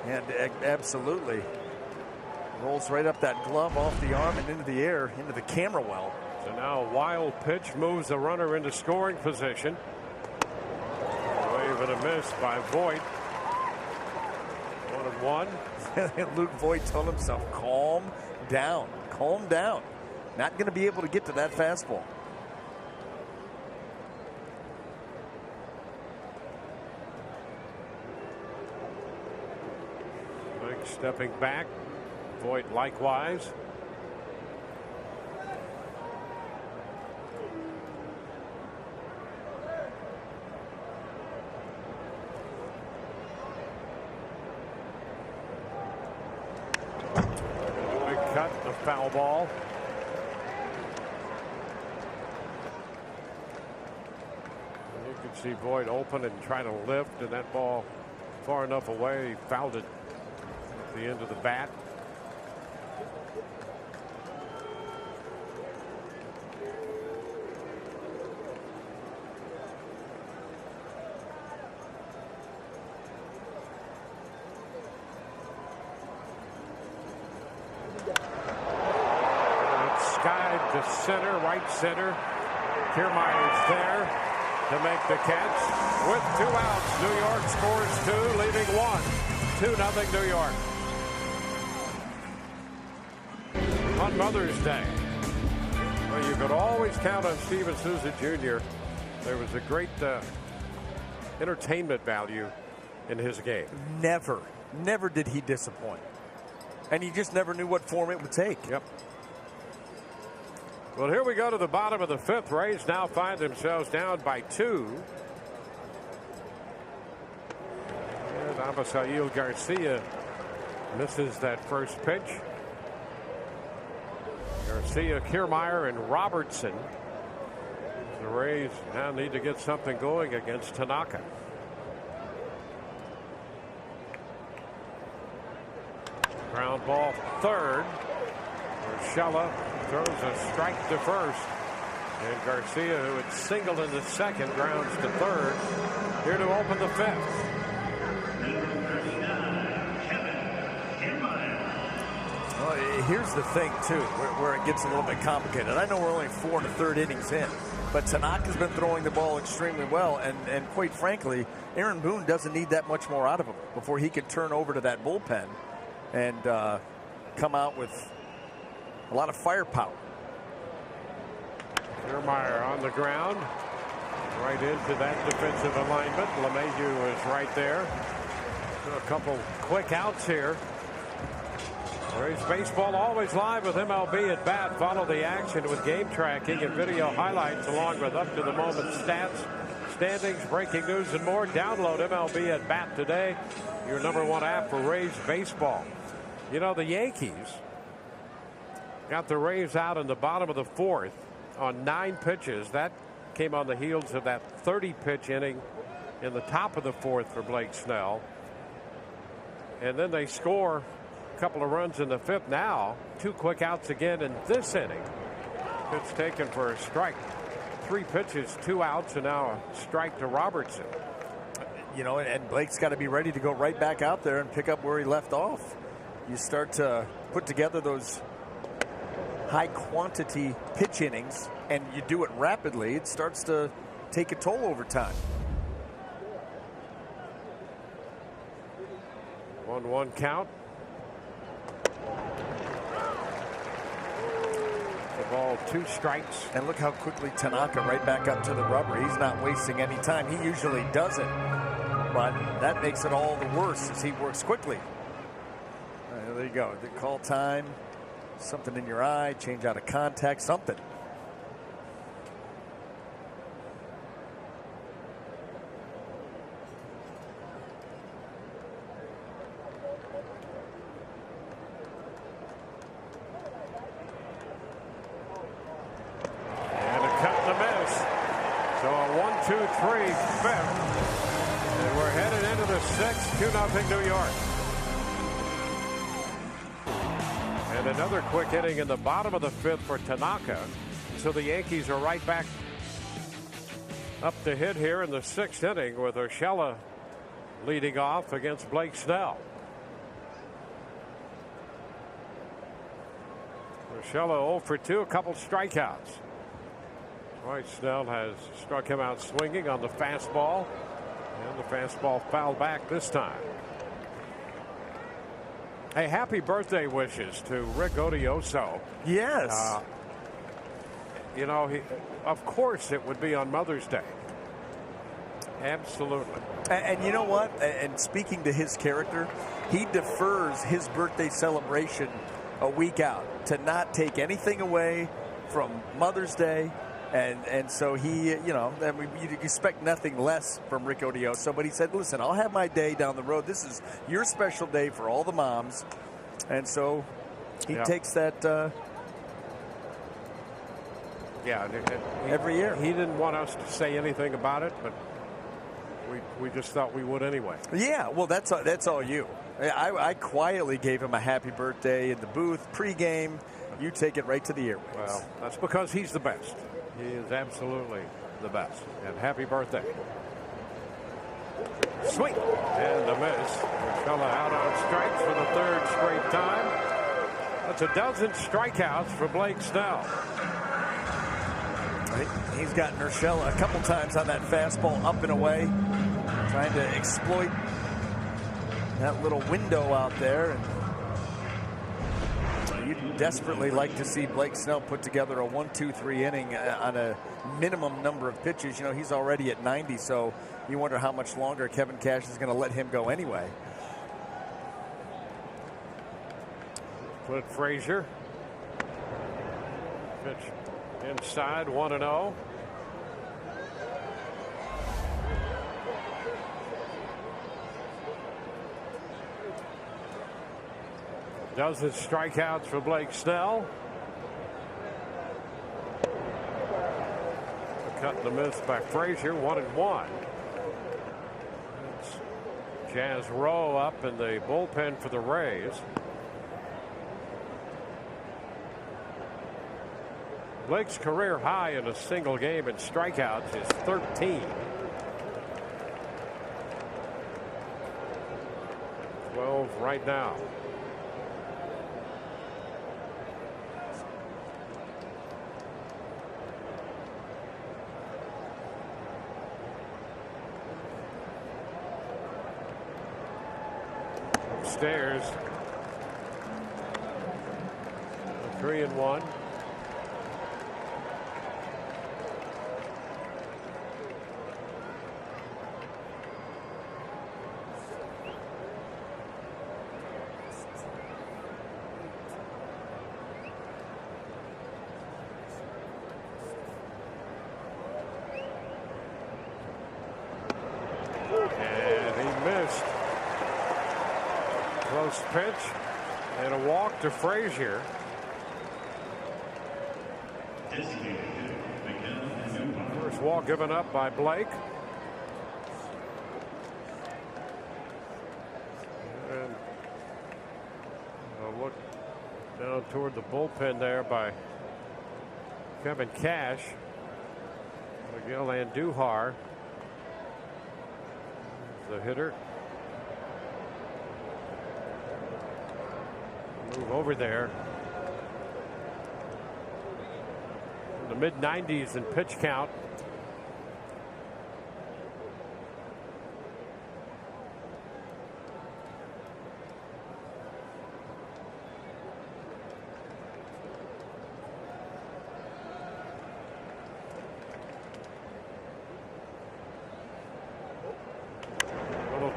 And absolutely rolls right up that glove off the arm and into the air, into the camera well. So now a wild pitch moves the runner into scoring position. Wave and a miss by Voigt. 1-1. Luke Voigt told himself, calm down, calm down. Not going to be able to get to that fastball. Mike stepping back. Voigt likewise. Big cut, the foul ball. You can see Voigt open and try to lift, and that ball far enough away, he fouled it at the end of the bat. Skied to center, right center. Kiermaier's there to make the catch. With 2 outs, New York scores 2, leaving 1. 2-0 New York. On Mother's Day, well, you could always count on Steven Souza Jr. There was a great entertainment value in his game. Never did he disappoint. And you just never knew what form it would take. Yep. Well, here we go to the bottom of the 5th. Rays now find themselves down by 2. And Abisail Garcia misses that first pitch. Garcia, Kiermaier, and Robertson. The Rays now need to get something going against Tanaka. Ground ball third. Urshela throws a strike to first. And Garcia, who had singled in the second, grounds to third. Here to open the 5th. Well, here's the thing, too, where it gets a little bit complicated. I know we're only 4 1/3 innings in, but Tanaka's been throwing the ball extremely well, and quite frankly, Aaron Boone doesn't need that much more out of him before he can turn over to that bullpen and come out with a lot of firepower. Kiermaier on the ground, right into that defensive alignment. LeMahieu is right there. So a couple quick outs here. Rays baseball always live with MLB at bat. Follow the action with game tracking and video highlights along with up to the moment stats, standings, breaking news, and more. Download MLB at Bat today, your #1 app for Rays baseball. You know, the Yankees got the Rays out in the bottom of the 4th on 9 pitches. That came on the heels of that 30-pitch inning in the top of the 4th for Blake Snell. And then they score a couple of runs in the 5th. Now 2 quick outs again in this inning. It's taken for a strike. 3 pitches, 2 outs, and now a strike to Robertson. You know, and Blake's got to be ready to go right back out there and pick up where he left off. You start to put together those high quantity pitch innings and you do it rapidly, it starts to take a toll over time. 1-1 count. The ball, 2 strikes. And look how quickly Tanaka right back up to the rubber. He's not wasting any time. He usually doesn't. But that makes it all the worse as he works quickly. There you go. The call time. Something in your eye. Change out of contact. Something. And a cut and a miss. So a 1-2-3 fifth. And we're headed into the 6th. 2-0 New York. And another quick inning in the bottom of the 5th for Tanaka. So the Yankees are right back up to hit here in the 6th inning with Urshela leading off against Blake Snell. Urshela 0 for 2, a couple strikeouts. Right, Snell has struck him out swinging on the fastball. And the fastball fouled back this time. Hey, happy birthday wishes to Rick Odioso. Yes. You know, of course it would be on Mother's Day. Absolutely. And you know what? And speaking to his character, he defers his birthday celebration a week out to not take anything away from Mother's Day. And so he, you know, you'd expect nothing less from Rick Odioso. But he said, listen, I'll have my day down the road. This is your special day for all the moms. And so he takes that every year. He didn't want us to say anything about it, but we just thought we would anyway. Yeah, well, that's all you. I quietly gave him a happy birthday in the booth pregame. You take it right to the airwaves. Well, that's because he's the best. He is absolutely the best. And happy birthday. Sweet. And a miss. Urshela out on strikes for the 3rd straight time. That's a dozen strikeouts for Blake Snell. He's gotten Urshela a couple times on that fastball up and away, trying to exploit that little window out there. And you'd desperately like to see Blake Snell put together a 1-2-3 inning on a minimum number of pitches. You know, he's already at 90, so you wonder how much longer Kevin Cash is going to let him go anyway. Clint Frazier. Pitch inside, 1-0. Dozen strikeouts for Blake Snell. A cut and a miss by Frazier, 1-1. It's Jazz Rowe up in the bullpen for the Rays. Blake's career high in a single game in strikeouts is 13. 12 right now. Upstairs. 3-1. Post pitch and a walk to Frazier. First walk given up by Blake. And a look down toward the bullpen there by Kevin Cash. Miguel Andujar, the hitter. Move over there. In the mid-90s in pitch count.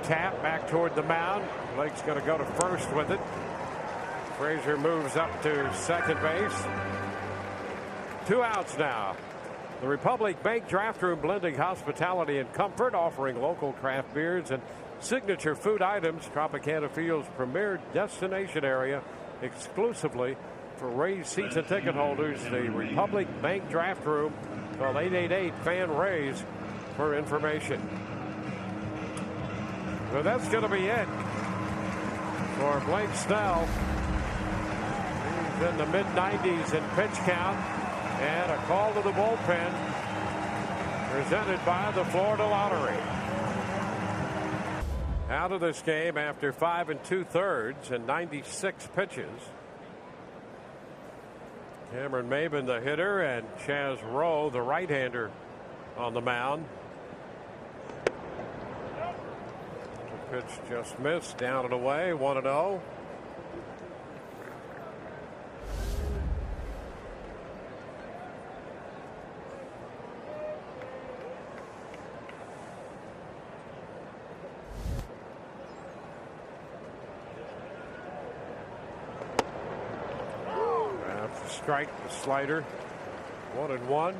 Tap back toward the mound. Blake's going to go to first with it. Frazier moves up to second base. 2 outs now. The Republic Bank Draft Room, blending hospitality and comfort, offering local craft beers and signature food items. Tropicana Field's premier destination area exclusively for Rays season ticket holders. The Republic Bank Draft Room. Call 888-FAN-RAYS for information. So that's going to be it for Blake Snell. He's in the mid-90s in pitch count. And a call to the bullpen presented by the Florida Lottery. Out of this game after 5 2/3 and 96 pitches. Cameron Maben, the hitter, and Chaz Rowe, the right-hander, on the mound. Pitch just missed, down and away, 1-0. That's a strike, the slider, 1-1.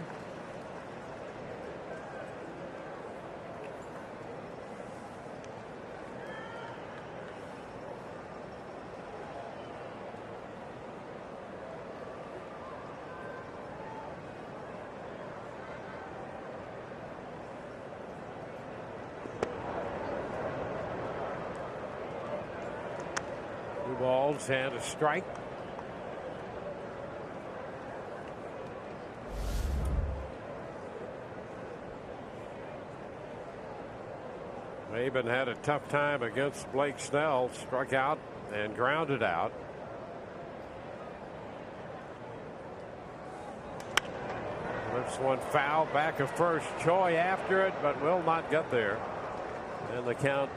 Balls and a strike. Maben had a tough time against Blake Snell, struck out and grounded out. Lifts one foul, back of first. Choi after it, but will not get there. And the count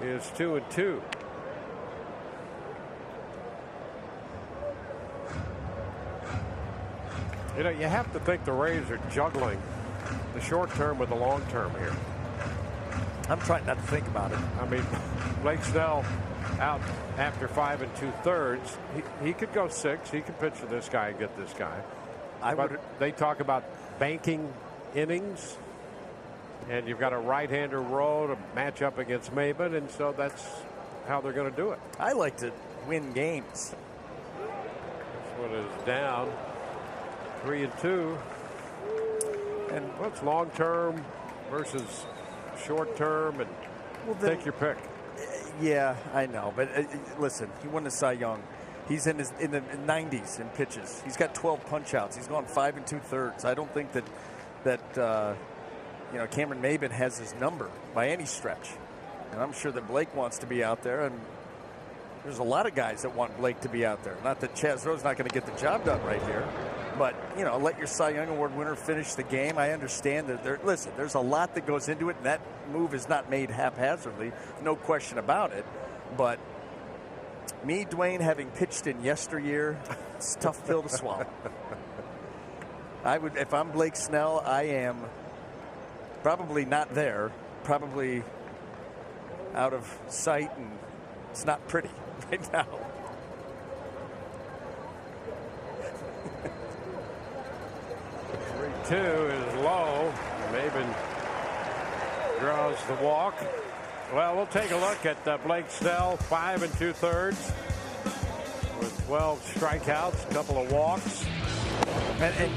is 2-2. You know, you have to think the Rays are juggling the short term with the long term here. I'm trying not to think about it. I mean, Blake Snell out after 5 2/3. He could go 6. He could pitch to this guy and get this guy. They talk about banking innings, and you've got a right-hander Rowe to match up against Maben, and so that's how they're going to do it. I like to win games. This one is down. 3-2. And what's long term versus short term, and take your pick. Yeah, I know, but listen, he won the Cy Young. He's in the 90s in pitches. He's got 12 punch outs. He's gone 5 2/3. I don't think that Cameron Maben has his number by any stretch. And I'm sure that Blake wants to be out there, and there's a lot of guys that want Blake to be out there. Not that Chaz Rowe's not going to get the job done right here. But, let your Cy Young Award winner finish the game. I understand that there's a lot that goes into it, and that move is not made haphazardly, no question about it. But me, Dwayne, having pitched in yesteryear, it's a tough pill to swallow. If I'm Blake Snell, I am probably not there, probably out of sight, and it's not pretty right now. 3-2 is low. Maben draws the walk, Well, we'll take a look at Blake Snell, 5 2/3 with 12 strikeouts, a couple of walks. And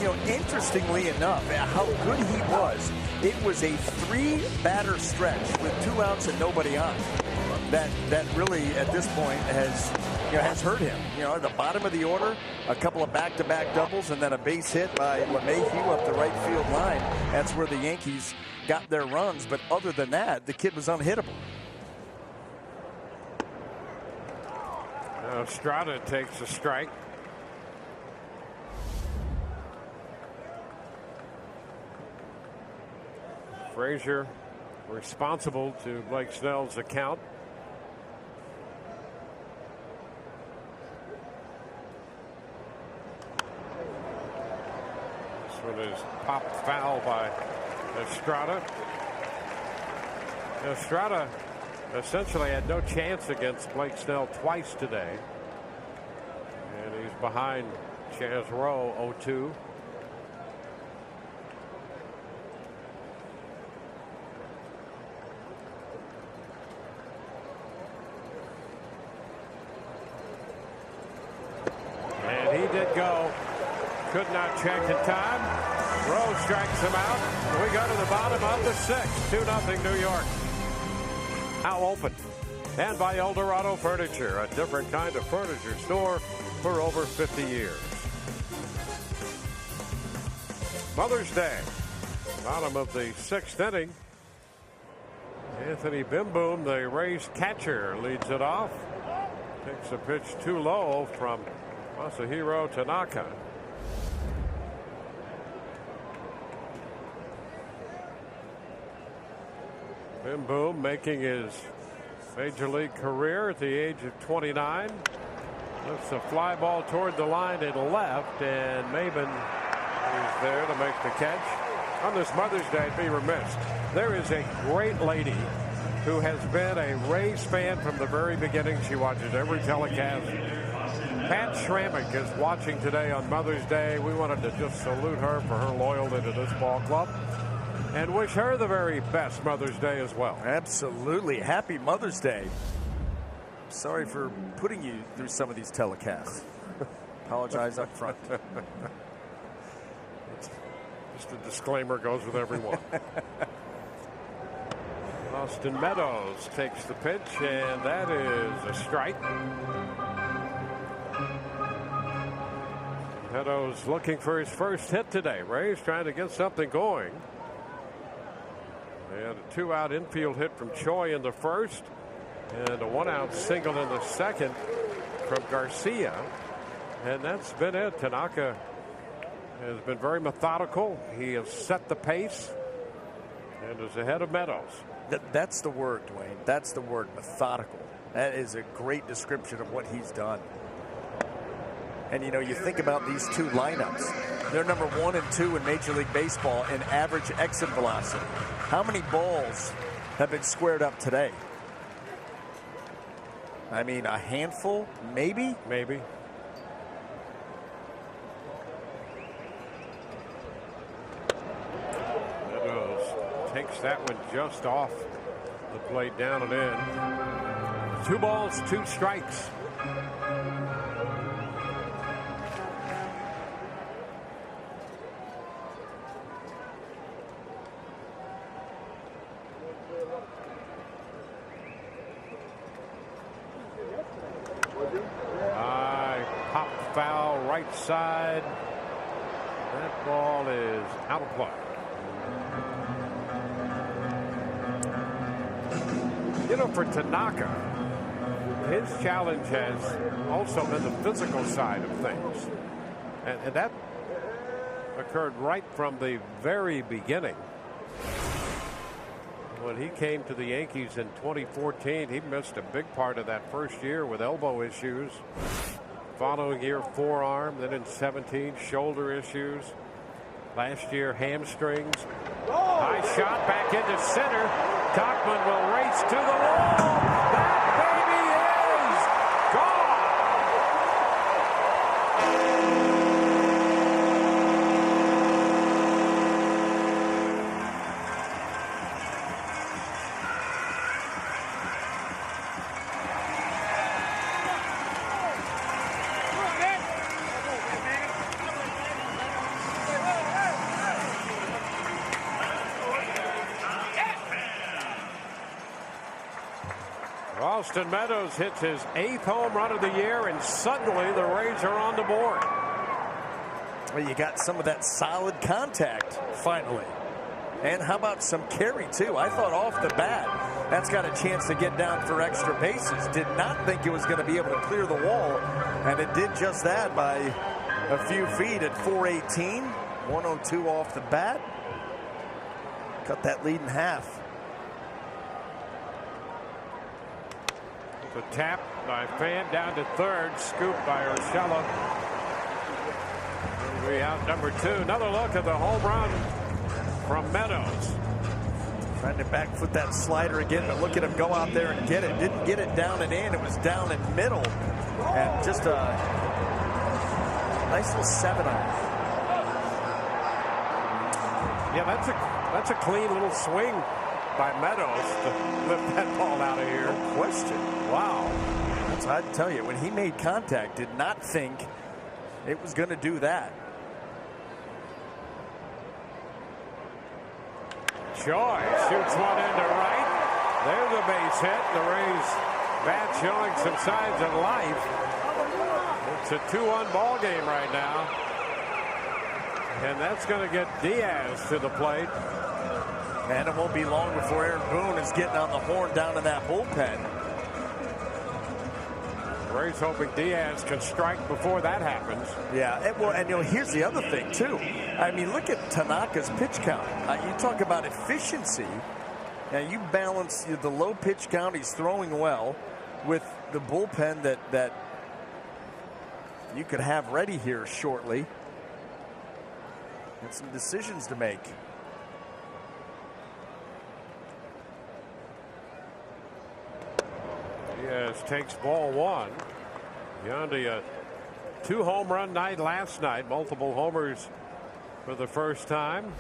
you know, interestingly enough, how good he was. It was a 3-batter stretch with 2 outs and nobody on. That really, at this point, has hurt him. You know, at the bottom of the order, a couple of back-to-back doubles, and then a base hit by LeMahieu up the right field line. That's where the Yankees got their runs. But other than that, the kid was unhittable. Estrada takes a strike. Frazier responsible to Blake Snell's account. This one is popped foul by Estrada. Estrada essentially had no chance against Blake Snell twice today. And he's behind Chaz Rowe 0-2. And he did go. Could not check in time. Rowe strikes him out. We go to the bottom of the 6th. 2-0 New York. Now open. And by Eldorado Furniture, a different kind of furniture store for over 50 years. Mother's Day. Bottom of the 6th inning. Anthony Bimboom, the Rays catcher, leads it off. Takes a pitch too low from Masahiro Tanaka. Bimboom making his major league career at the age of 29. Lifts a fly ball toward the line and left, and Maben is there to make the catch. On this Mother's Day, I'd be remiss. There is a great lady who has been a Rays fan from the very beginning. She watches every telecast. Pat Schrammick is watching today on Mother's Day. We wanted to just salute her for her loyalty to this ball club and wish her the very best Mother's Day as well. Absolutely. Happy Mother's Day. Sorry for putting you through some of these telecasts. Apologize up front. Just a disclaimer goes with everyone. Austin Meadows takes the pitch, and that is a strike. Meadows looking for his first hit today. Rays trying to get something going. They had a 2-out infield hit from Choi in the first, and a 1-out single in the second from Garcia. And that's been it. Tanaka has been very methodical. He has set the pace and is ahead of Meadows. That's the word, Dwayne. That's the word, methodical. That is a great description of what he's done. And, you know, you think about these two lineups. They're number 1 and 2 in Major League Baseball in average exit velocity. How many balls have been squared up today? I mean, a handful, maybe? Maybe. Meadows takes that one just off the plate, down and in. 2 balls, 2 strikes. Foul right side. That ball is out of play. You know, for Tanaka, his challenge has also been the physical side of things. And that occurred right from the very beginning. When he came to the Yankees in 2014, he missed a big part of that first year with elbow issues. Following year, forearm. Then in 17, shoulder issues. Last year, hamstrings. Nice shot back into center. Tauchman will race to the wall. That baby is gone. Austin Meadows hits his 8th home run of the year, and suddenly the Rays are on the board. Well, you got some of that solid contact finally. And how about some carry, too? I thought off the bat, that's got a chance to get down for extra bases. Did not think it was going to be able to clear the wall, and it did just that by a few feet at 418. 102 off the bat. Cut that lead in half. The tap by Fan down to third. Scoop by Urshela. Will be out number 2. Another look at the home run from Meadows. Trying to back foot that slider again, but look at him go out there and get it. Didn't get it down and in. It was down in middle. And just a nice little 7-iron. Yeah, that's a clean little swing by Meadows to lift that ball out of here. No question. Wow. That's what I'd tell you. When he made contact, did not think it was going to do that. Choi shoots one into right. There's a base hit. The Rays bat showing some signs of life. It's a 2-1 ball game right now. And that's going to get Diaz to the plate. And it won't be long before Aaron Boone is getting on the horn down in that bullpen. Rays hoping Diaz can strike before that happens. Yeah, and you know, here's the other thing too. I mean, look at Tanaka's pitch count. You talk about efficiency. Now you balance the low pitch count. He's throwing well with the bullpen that you could have ready here shortly. And some decisions to make. Diaz takes ball 1. Yandy, a 2-home run night last night. Multiple homers for the first time.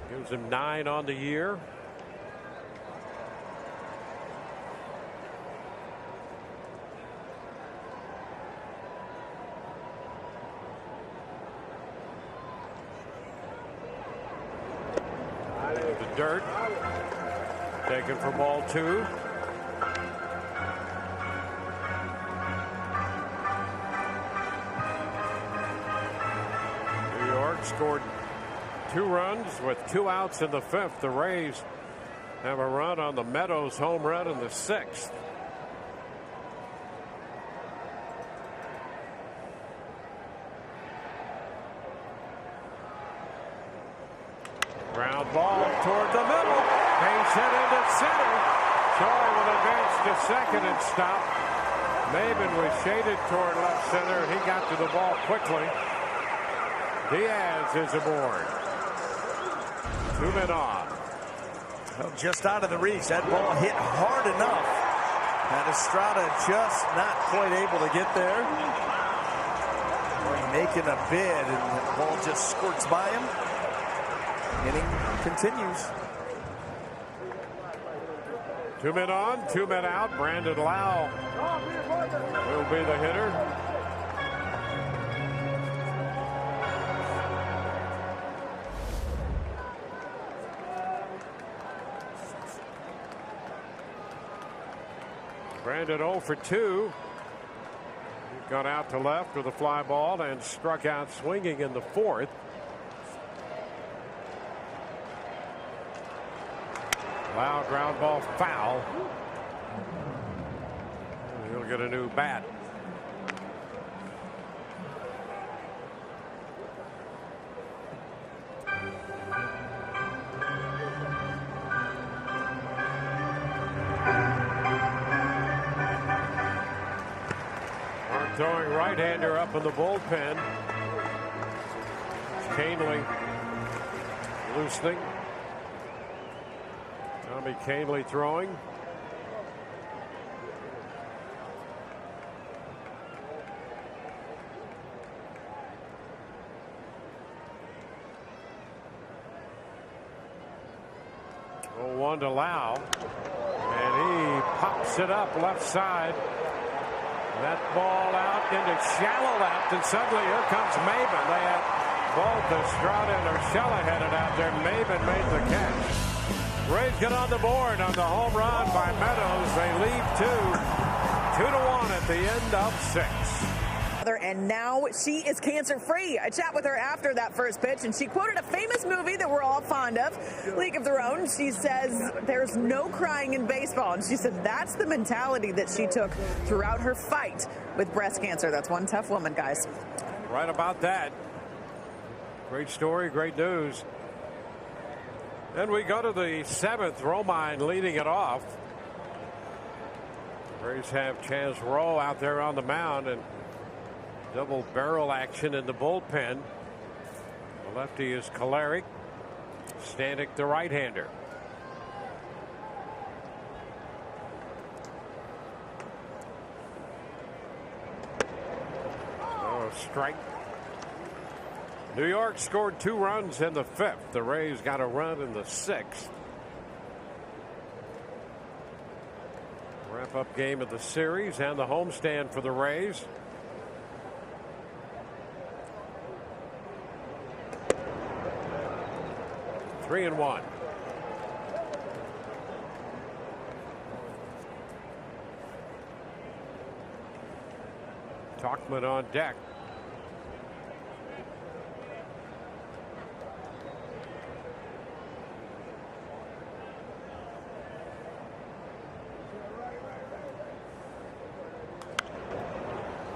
Gives him 9 on the year. The dirt. Taken for ball 2. Scored 2 runs with 2 outs in the 5th. The Rays have a run on the Meadows home run in the 6th. Ground ball toward the middle. Base hit into center. Choi will advance to second and stop. Maben was shaded toward left center. He got to the ball quickly. Diaz is aboard. 2 men on. Well, just out of the reach. That ball hit hard enough. And Estrada just not quite able to get there. Making a bid, and the ball just squirts by him. Inning continues. 2 men on, 2 men out. Brandon Lau will be the hitter. Brandon 0 for 2. He's gone out to left with a fly ball and struck out swinging in the 4th. Loud ground ball foul. He'll get a new bat. Throwing right-hander up in the bullpen. Canely loosening. Tommy Canely throwing. Oh, 1 to Lau. And he pops it up left side. That ball out into shallow left, and suddenly here comes Maben. They had both Estrada and Urshela headed out there. Maben made the catch. Rays get on the board on the home run by Meadows. They lead 2-1 at the end of 6. And now she is cancer-free. I chat with her after that first pitch, and she quoted a famous movie that we're all fond of, League of Their Own. She says there's no crying in baseball, and she said that's the mentality that she took throughout her fight with breast cancer. That's one tough woman, guys. Right about that. Great story, great news. And we go to the 7th. Romine leading it off. Rays have Chance Rowe out there on the mound, and double barrel action in the bullpen. The lefty is Kolarek. Stanek, the right-hander. Oh, strike. New York scored 2 runs in the 5th. The Rays got a run in the 6th. Wrap-up game of the series and the homestand for the Rays. Three and 1. Tauchman on deck.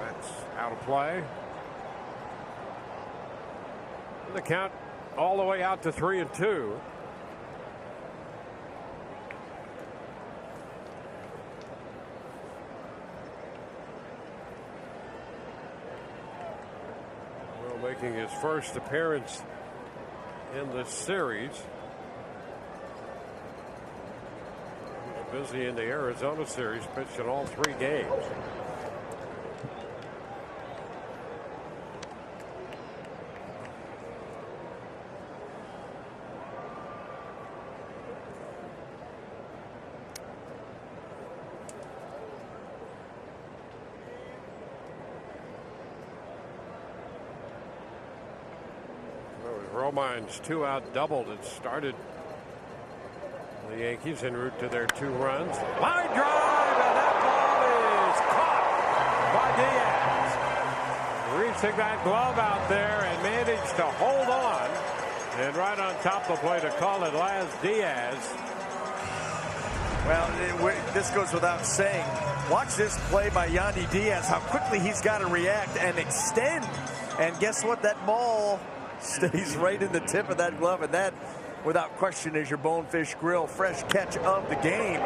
That's out of play. The count all the way out to 3 and 2. Well, making his first appearance in this series. He was busy in the Arizona series, pitched in all 3 games. Romine's 2-out doubled. It started the Yankees en route to their 2 runs. Line drive, and that ball is caught by Diaz. Reaching that glove out there and managed to hold on. And right on top of the plate to call it last, Diaz. Well, this goes without saying. Watch this play by Yandy Diaz, how quickly he's got to react and extend. And guess what? That ball stays right in the tip of that glove, and that, without question, is your Bonefish Grill fresh catch of the game.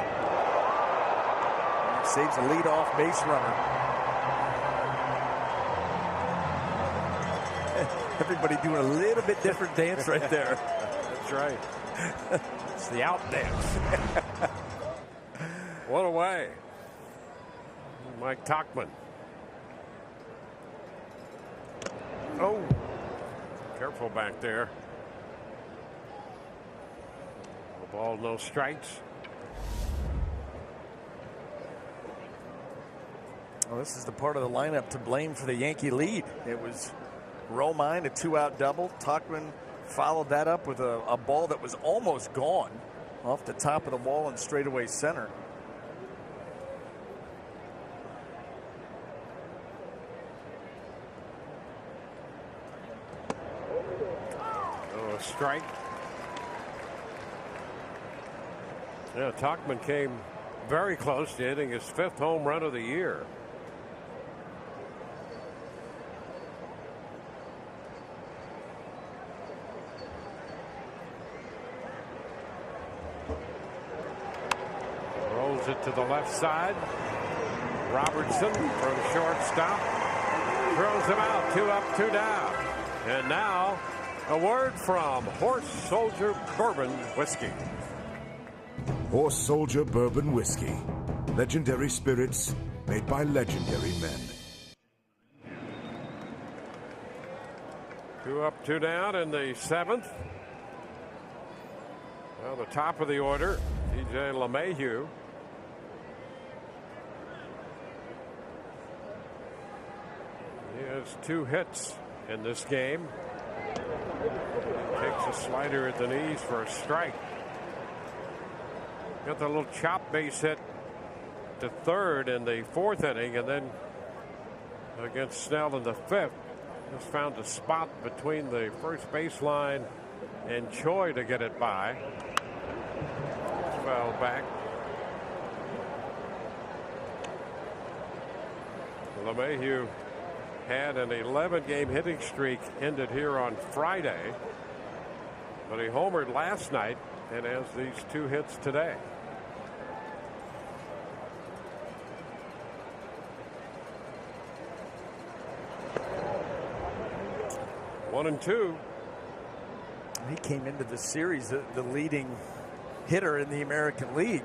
And saves a leadoff base runner. Everybody doing a little bit different dance right there. That's right. It's the out dance. What a way. Mike Tauchman. Oh. Careful back there. No ball, no strikes. Well, this is the part of the lineup to blame for the Yankee lead. It was Romine, a 2-out double. Tauchman followed that up with a ball that was almost gone off the top of the wall in straightaway center. Strike. Yeah, Tauchman came very close to hitting his 5th home run of the year. Rolls it to the left side. Robertson from shortstop throws him out. 2 up, 2 down. And now a word from Horse Soldier Bourbon Whiskey. Horse Soldier Bourbon Whiskey. Legendary spirits made by legendary men. 2 up, 2 down in the 7th. Well, the top of the order, DJ LeMahieu. He has 2 hits in this game. Takes a slider at the knees for a strike. got the little chop base hit to third in the fourth inning, and then against Snell in the fifth, just found a spot between the first baseline and Choi to get it by. Fell back. LeMahieu had an 11-game hitting streak ended here on Friday, but he homered last night and has these 2 hits today. One and two. He came into the series the leading hitter in the American League.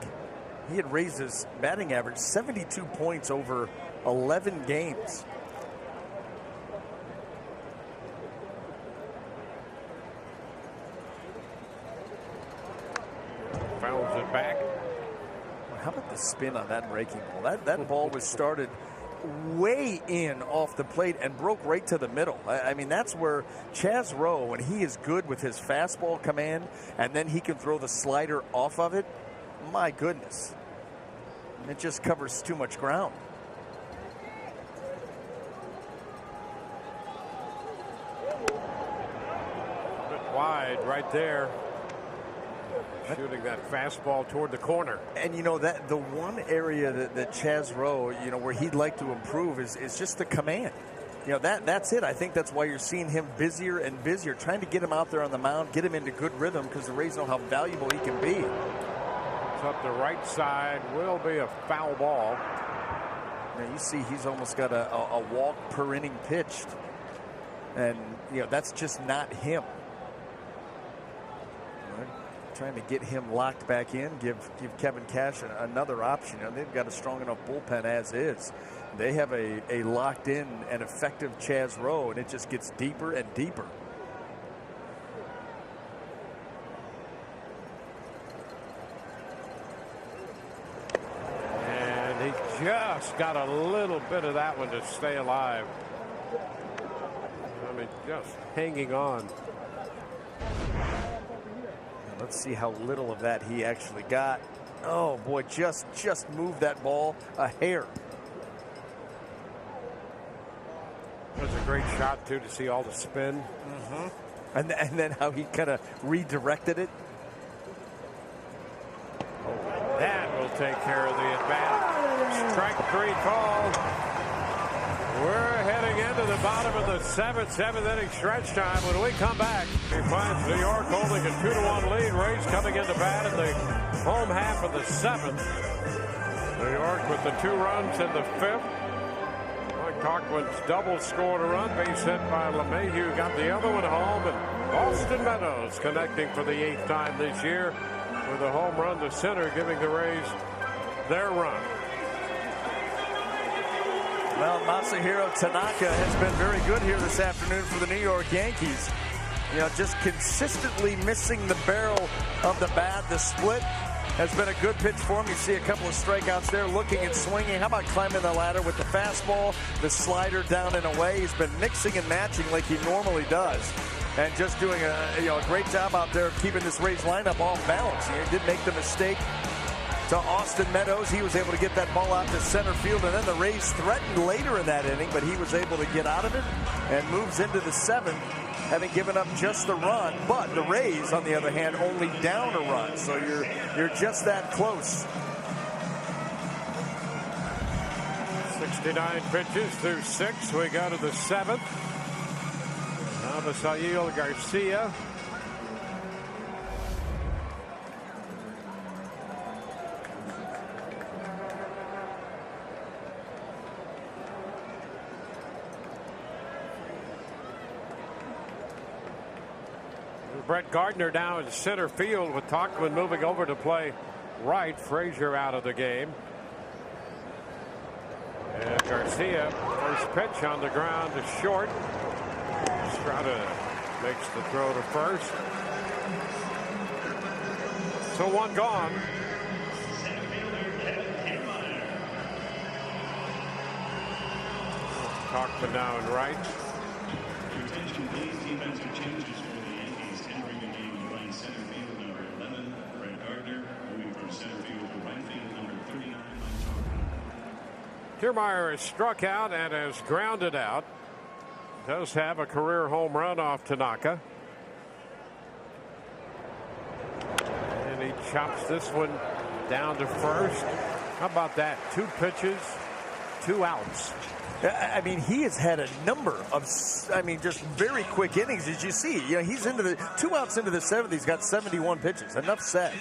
He had raised his batting average 72 points over 11 games. Fouls it back. How about the spin on that breaking ball? That ball was started way in off the plate and broke right to the middle. I mean, that's where Chaz Rowe, when he is good with his fastball command and then he can throw the slider off of it, my goodness. It just covers too much ground. A bit wide right there. Shooting that fastball toward the corner. And you know that the one area that Chaz Rowe, you know, where he'd like to improve is just the command. You know, that's it. I think that's why you're seeing him busier and busier, trying to get him out there on the mound, get him into good rhythm, because the Rays know how valuable he can be. It's up the right side, will be a foul ball. Now you see he's almost got a walk per inning pitched, and you know that's just not him. Trying to get him locked back in, give Kevin Cash another option. You know, they've got a strong enough bullpen as is. They have a locked in and effective Chaz Rowe, and it just gets deeper and deeper. And he just got a little bit of that one to stay alive. I mean, just hanging on. Let's see how little of that he actually got. Oh boy, just moved that ball a hair. It was a great shot too, to see all the spin. And then how he kind of redirected it. That will take care of the at-bat. Strike 3 called. We're heading into the bottom of the seventh inning stretch time. When we come back, he finds New York holding a 2-1 lead. Rays coming into bat in the home half of the seventh. New York with the 2 runs in the fifth. Mike Cochran's double scored a run. Base hit by LeMahieu. Got the other one home. And Austin Meadows connecting for the 8th time this year with a home run to center, giving the Rays their run. Well, Masahiro Tanaka has been very good here this afternoon for the New York Yankees. You know, just consistently missing the barrel of the bat. The split has been a good pitch for him. You see a couple of strikeouts there, looking and swinging. How about climbing the ladder with the fastball, the slider down and away? He's been mixing and matching like he normally does, and just doing a great job out there of keeping this Rays lineup off balance. He did make the mistake to Austin Meadows. He was able to get that ball out to center field, and then the Rays threatened later in that inning, but he was able to get out of it and moves into the 7th, having given up just the run. But the Rays, on the other hand, only down a run, so you're just that close. 69 pitches through 6. We go to the 7th. Abisail Garcia. Brett Gardner now in center field with Tauchman moving over to play right. Frazier out of the game. And Garcia, first pitch on the ground to short. Estrada makes the throw to first. So 1 gone. Tauchman now in right. Attention, please. Defensive changes for the Yankees. Entering the game to right center field, number 11, Brett Gardner, moving from center field for right field, number 39, Kiermaier is struck out and is grounded out. Does have a career home run off Tanaka. And he chops this one down to first. How about that? 2 pitches, 2 outs. I mean, he has had a number of, just very quick innings, as you see. You know, he's into the 2 outs into the 7th. He's got 71 pitches. Enough said.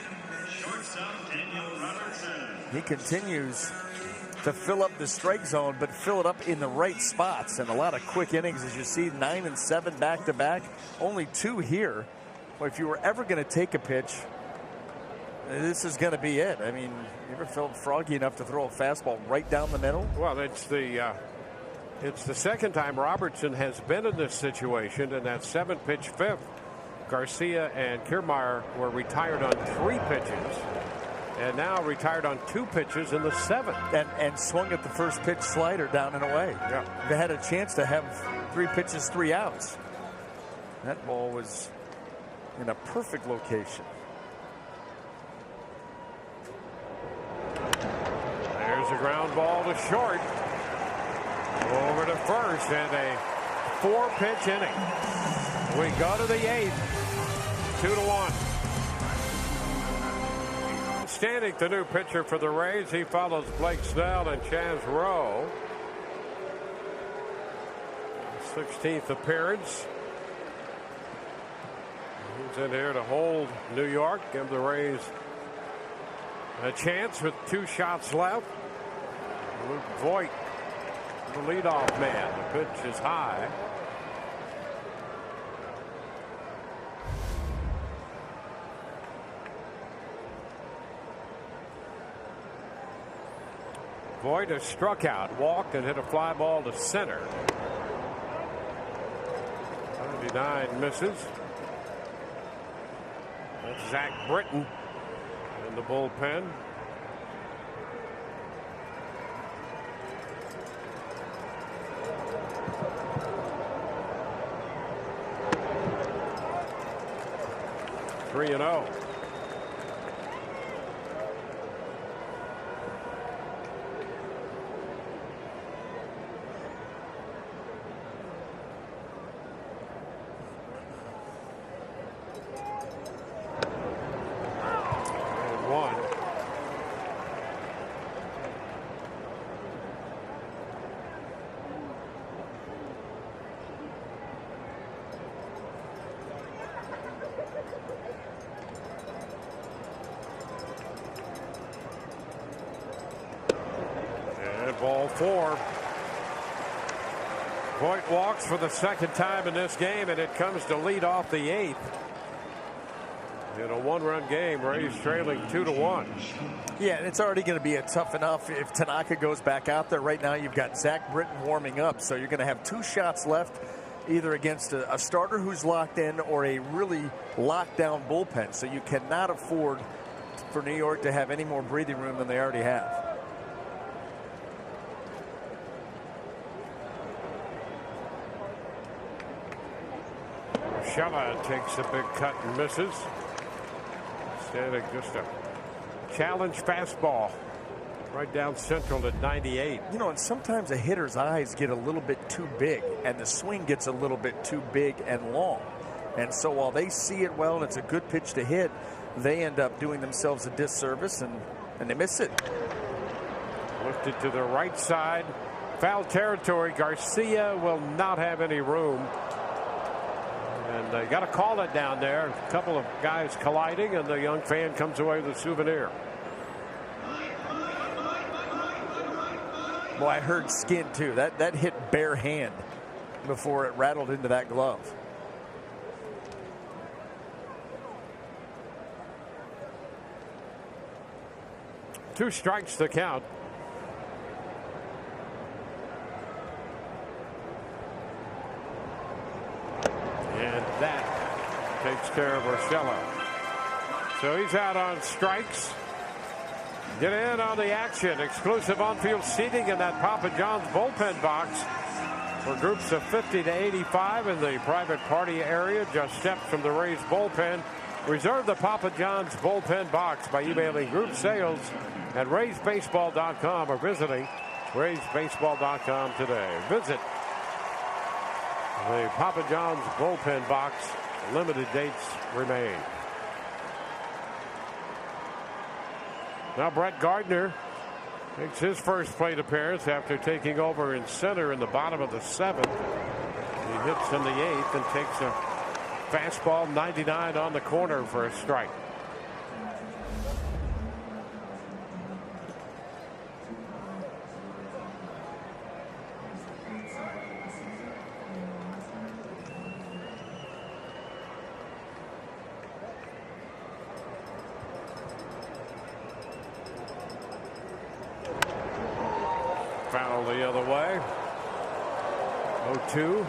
He continues to fill up the strike zone, but fill it up in the right spots. And a lot of quick innings, as you see, 9 and 7 back-to-back. Only 2 here. Well, if you were ever going to take a pitch, this is going to be it. I mean, you ever felt froggy enough to throw a fastball right down the middle? Well, it's the second time Robertson has been in this situation. In that 7-pitch fifth, Garcia and Kiermaier were retired on 3 pitches. And now retired on 2 pitches in the 7th. And swung at the first pitch slider down and away. Yeah. They had a chance to have 3 pitches, 3 outs. That ball was in a perfect location. There's a ground ball to short. Over to first, and a 4-pitch inning. We go to the 8th. 2-1. Stanek, the new pitcher for the Rays. He follows Blake Snell and Chaz Rowe. 16th appearance. He's in here to hold New York, give the Rays a chance with 2 shots left. Luke Voigt, the leadoff man. The pitch is high. Voigt has struck out, walked, and hit a fly ball to center. 99 misses. That's Zach Britton in the bullpen. Three and 0. Ball 4. Voigt walks for the 2nd time in this game, and it comes to lead off the 8th. In a 1-run game, Rays trailing 2-1. Yeah, and it's already going to be a tough enough if Tanaka goes back out there. Right now, you've got Zach Britton warming up, so you're going to have 2 shots left, either against a starter who's locked in or a really locked down bullpen. So you cannot afford for New York to have any more breathing room than they already have. Shella takes a big cut and misses. Stanek just a challenge fastball right down central at 98. You know, and sometimes a hitter's eyes get a little bit too big, and the swing gets a little bit too big and long. And so while they see it well and it's a good pitch to hit, they end up doing themselves a disservice, and they miss it. Lifted to the right side. Foul territory. Garcia will not have any room. And they got to call it down there. A couple of guys colliding, and the young fan comes away with a souvenir. Boy, I heard skin too. That hit bare hand before it rattled into that glove. Two strikes to count. And that takes care of Urshela. So he's out on strikes. Get in on the action. Exclusive on-field seating in that Papa John's bullpen box for groups of 50 to 85 in the private party area, just steps from the Rays bullpen. Reserve the Papa John's bullpen box by emailing group sales at raysbaseball.com or visiting raysbaseball.com today. Visit the Papa John's bullpen box. Limited dates remain. Now Brett Gardner makes his first plate appearance after taking over in center in the bottom of the 7th. He hits in the 8th and takes a fastball 99 on the corner for a strike. Foul the other way. 0-2.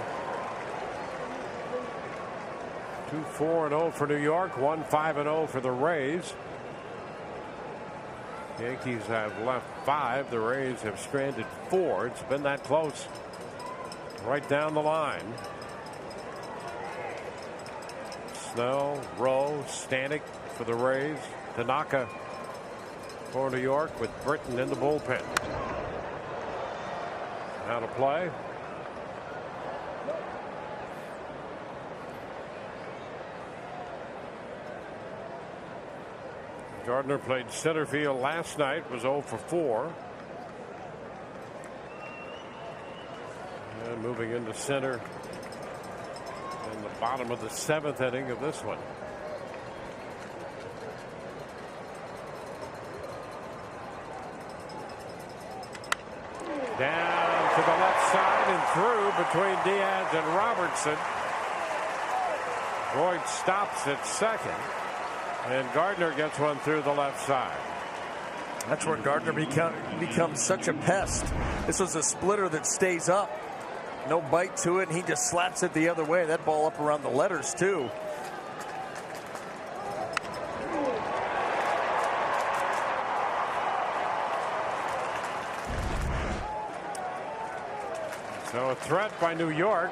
2-4-0 for New York. 1-5-0 for the Rays. Yankees have left 5. The Rays have stranded 4. It's been that close right down the line. Snell, Rowe, Stanek for the Rays. Tanaka for New York with Britton in the bullpen. Now to play. Gardner played center field last night, was 0 for 4. And moving into center in the bottom of the 7th inning of this one. Down to the left side and through between Diaz and Robertson. Boyd stops at second. And Gardner gets one through the left side. That's where Gardner becomes such a pest. This was a splitter that stays up. No bite to it, and he just slaps it the other way. That ball up around the letters, too. So a threat by New York.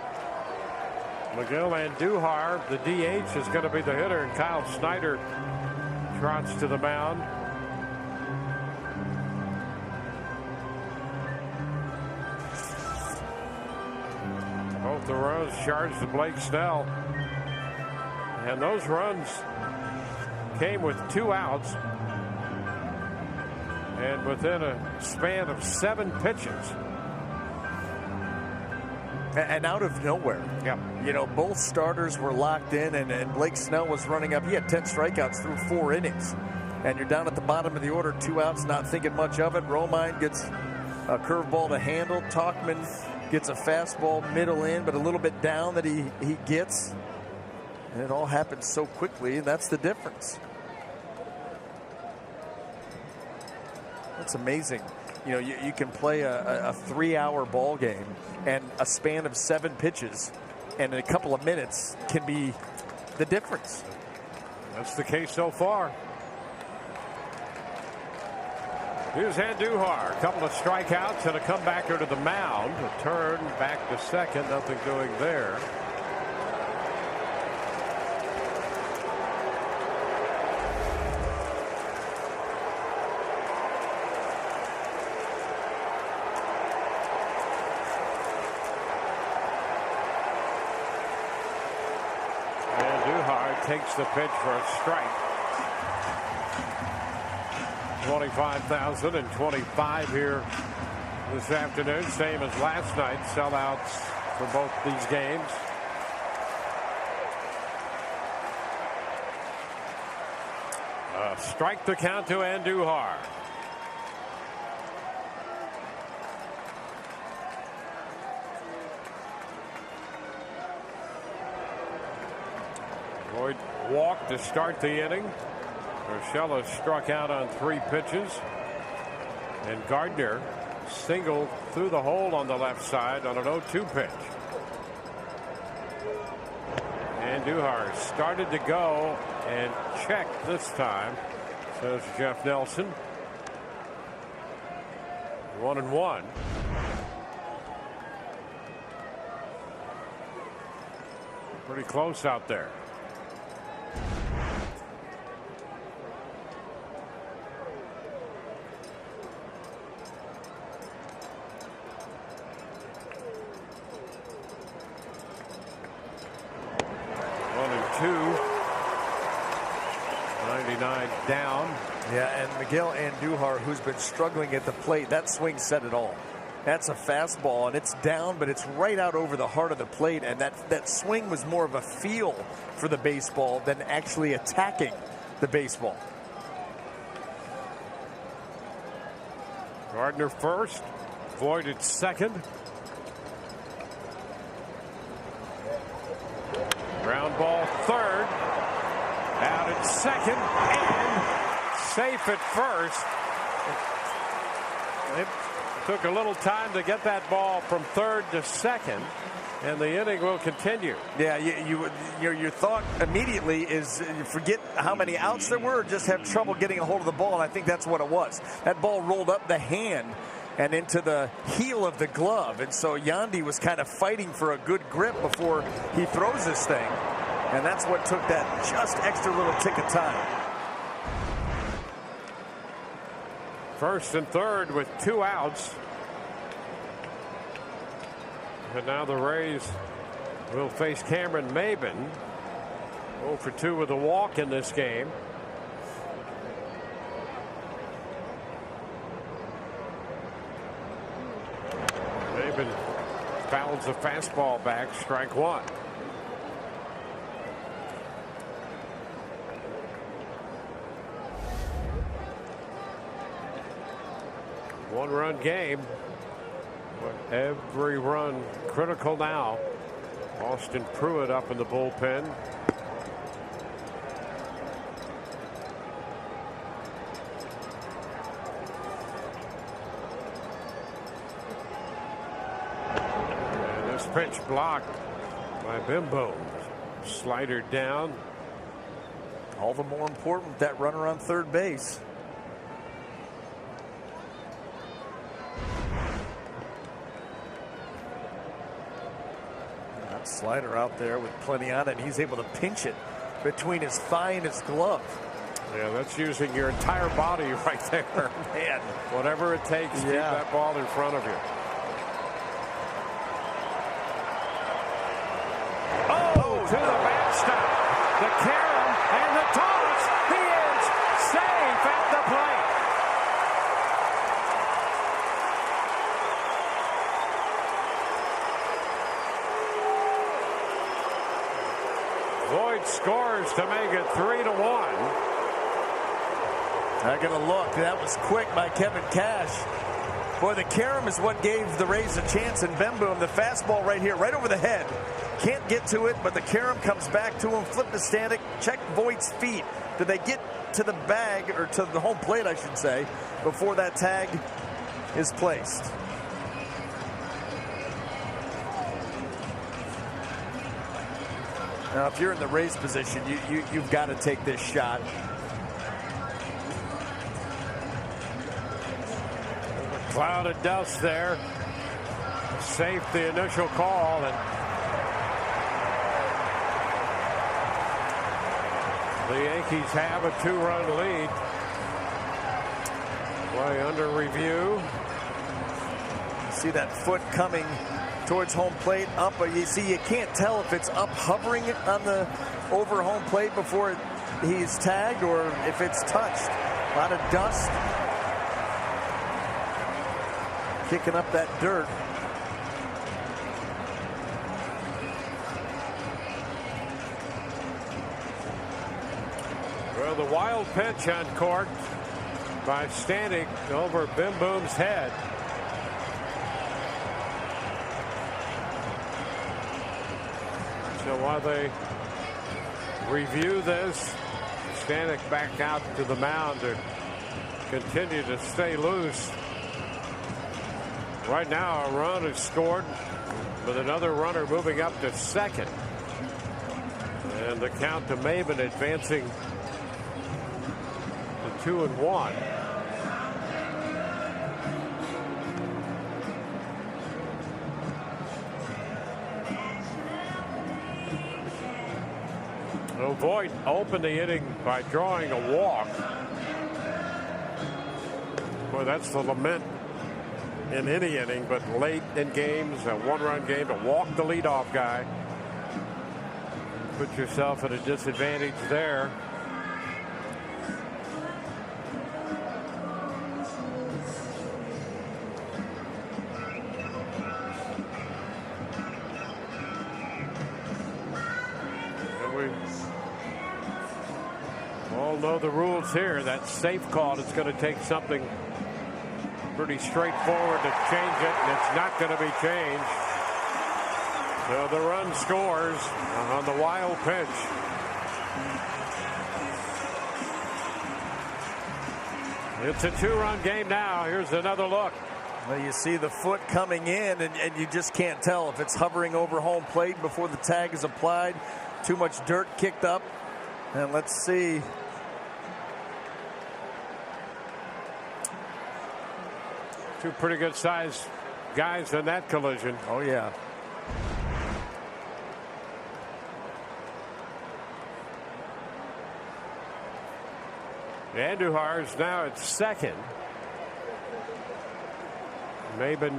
Miguel Andujar, the DH, is going to be the hitter, and Kyle Snyder trots to the mound. Both the runs charged to Blake Snell. And those runs came with 2 outs and within a span of 7 pitches. And out of nowhere. Yep. You know, both starters were locked in, and Blake Snell was running up. He had 10 strikeouts through 4 innings. And you're down at the bottom of the order, 2 outs, not thinking much of it. Romine gets a curveball to handle. Talkman gets a fastball middle in, but a little bit down that he gets. And it all happens so quickly, and that's the difference. That's amazing. You know, you can play a 3-hour ball game, and a span of 7 pitches and in a couple of minutes can be the difference. That's the case so far. Here's Andujar. A couple of strikeouts and a comebacker to the mound. A turn back to second. Nothing doing there. Takes the pitch for a strike. 25,025 here this afternoon, same as last night. Sellouts for both these games. Strike to count to Andujar. Boyd walked to start the inning. Urshela struck out on 3 pitches. And Gardner singled through the hole on the left side on an 0-2 pitch. Andujar started to go and checked this time, says Jeff Nelson. 1-1. Pretty close out there. 99 down. Yeah, and Miguel Andujar, who's been struggling at the plate, that swing said it all. That's a fastball, and it's down, but it's right out over the heart of the plate, and that swing was more of a feel for the baseball than actually attacking the baseball. Gardner first, Voit at second. Ground ball third, out at second, and safe at first. It took a little time to get that ball from third to second, and the inning will continue. Yeah, your thought immediately is you forget how many outs there were, or just have trouble getting a hold of the ball, and I think that's what it was. That ball rolled up the hand and into the heel of the glove, and so Yandy was kind of fighting for a good grip before he throws this thing, and that's what took that just extra little tick of time. First and third with 2 outs. And now the Rays will face Cameron Maben. 0 for 2 with a walk in this game. Maben fouls the fastball back, strike 1. One-run game. Every run critical now. Austin Pruitt up in the bullpen. And this pitch blocked by Bimbo. Slider down. All the more important with that runner on third base. Slider out there with plenty on it, and he's able to pinch it between his thigh and his glove. Yeah, that's using your entire body right there. Man, whatever it takes to keep that ball in front of you. Oh, to the backstop. The carom and the toss. He is safe at the plate. Voit scores to make it 3-1. Not going to look. That was quick by Kevin Cash. Boy, the carom is what gave the Rays a chance, and Bemboom, the fastball right here, right over the head. Can't get to it, but the carom comes back to him. Flip the Stanek. Check Voigt's feet. Did they get to the bag, or to the home plate, I should say, before that tag is placed? Now, if you're in the Rays position, you've got to take this shot. Cloud of dust there. Safe the initial call, and the Yankees have a 2-run lead. Play under review. See that foot coming towards home plate up, but you see, you can't tell if it's up hovering on the over home plate before he's tagged or if it's touched. A lot of dust kicking up that dirt. Well, the wild pitch uncorked by Stanek over Bimboom's head. So while they review this, Stanek back out to the mound to continue to stay loose. Right now, a run is scored with another runner moving up to second. And the count to Maben advancing to 2-1. Voit opened the inning by drawing a walk. Boy, that's the lament in any inning, but late in games, a 1-run game, to walk the leadoff guy. Put yourself at a disadvantage there. And we all know the rules here. That safe call is going to take something pretty straightforward to change it, and it's not going to be changed. So the run scores on the wild pitch. It's a 2-run game now. Here's another look. Well, you see the foot coming in, and you just can't tell if it's hovering over home plate before the tag is applied. Too much dirt kicked up. And let's see. Two pretty good sized guys in that collision. Oh, yeah. Andujar's now at second. Maben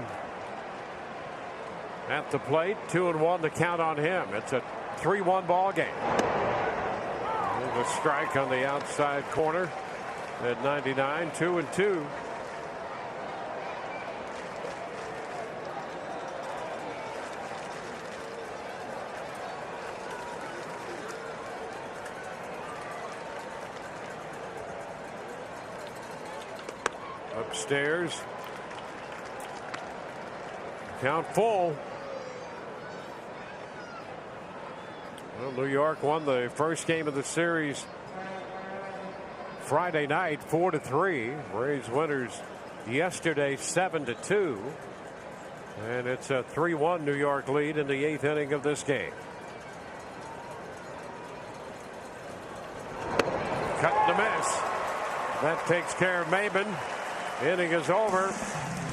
at the plate. 2-1 to count on him. It's a 3-1 ball game. There's a strike on the outside corner at 99. 2-2. Upstairs. Count full. Well, New York won the first game of the series Friday night 4-3. Rays winners yesterday 7-2. And it's a 3-1 New York lead in the 8th inning of this game. Cut and a miss. That takes care of Maben. Inning is over.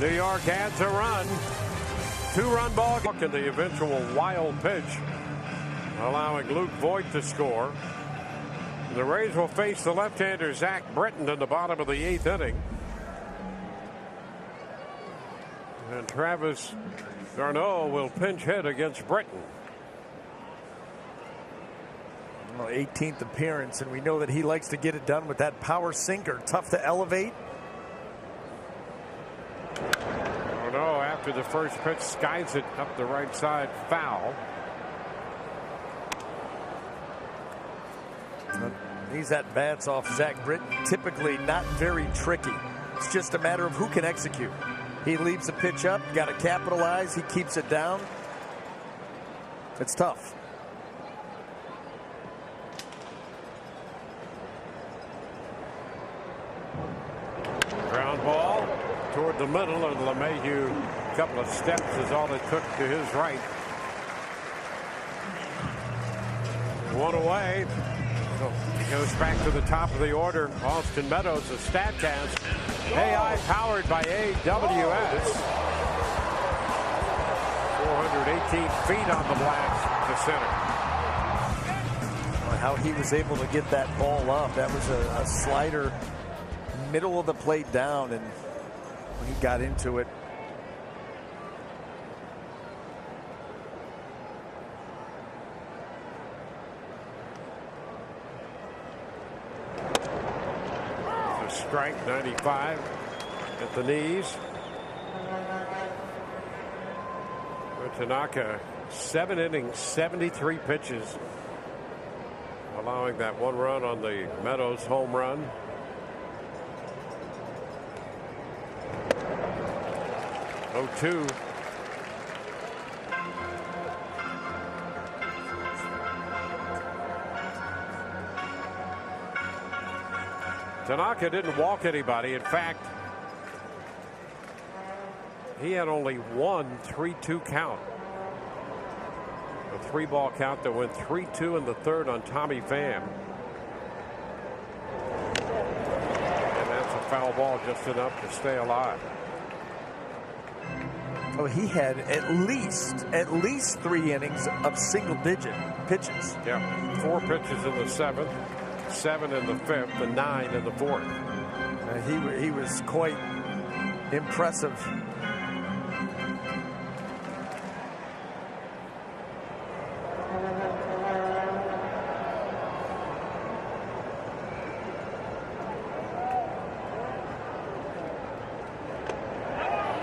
New York adds a run. 2-run ball game in the eventual wild pitch, allowing Luke Voigt to score. The Rays will face the left-hander Zach Britton in the bottom of the 8th inning. And Travis d'Arnaud will pinch hit against Britton. Well, 18th appearance, and we know that he likes to get it done with that power sinker. Tough to elevate. D'Arnaud, after the first pitch, skies it up the right side, foul. These at-bats off Zach Britton, typically not very tricky. It's just a matter of who can execute. He leaves the pitch up, got to capitalize, he keeps it down. It's tough. Ground ball toward the middle, and LeMahieu, a couple of steps is all it took to his right. One away. So he goes back to the top of the order. Austin Meadows, the StatCast. AI powered by AWS. 418 feet on the blast to center. How he was able to get that ball up. That was a slider, middle of the plate down, and when he got into it. Strike 95 at the knees. Tanaka, 7 innings, 73 pitches, allowing that 1 run on the Meadows home run. Oh, 2. Tanaka didn't walk anybody. In fact, he had only one 3-2 count. A 3-ball count that went 3-2 in the third on Tommy Pham. And that's a foul ball, just enough to stay alive. Oh, he had at least 3 innings of single-digit pitches. Yeah, 4 pitches in the 7th. 7 in the 5th and 9 in the 4th. He was quite impressive.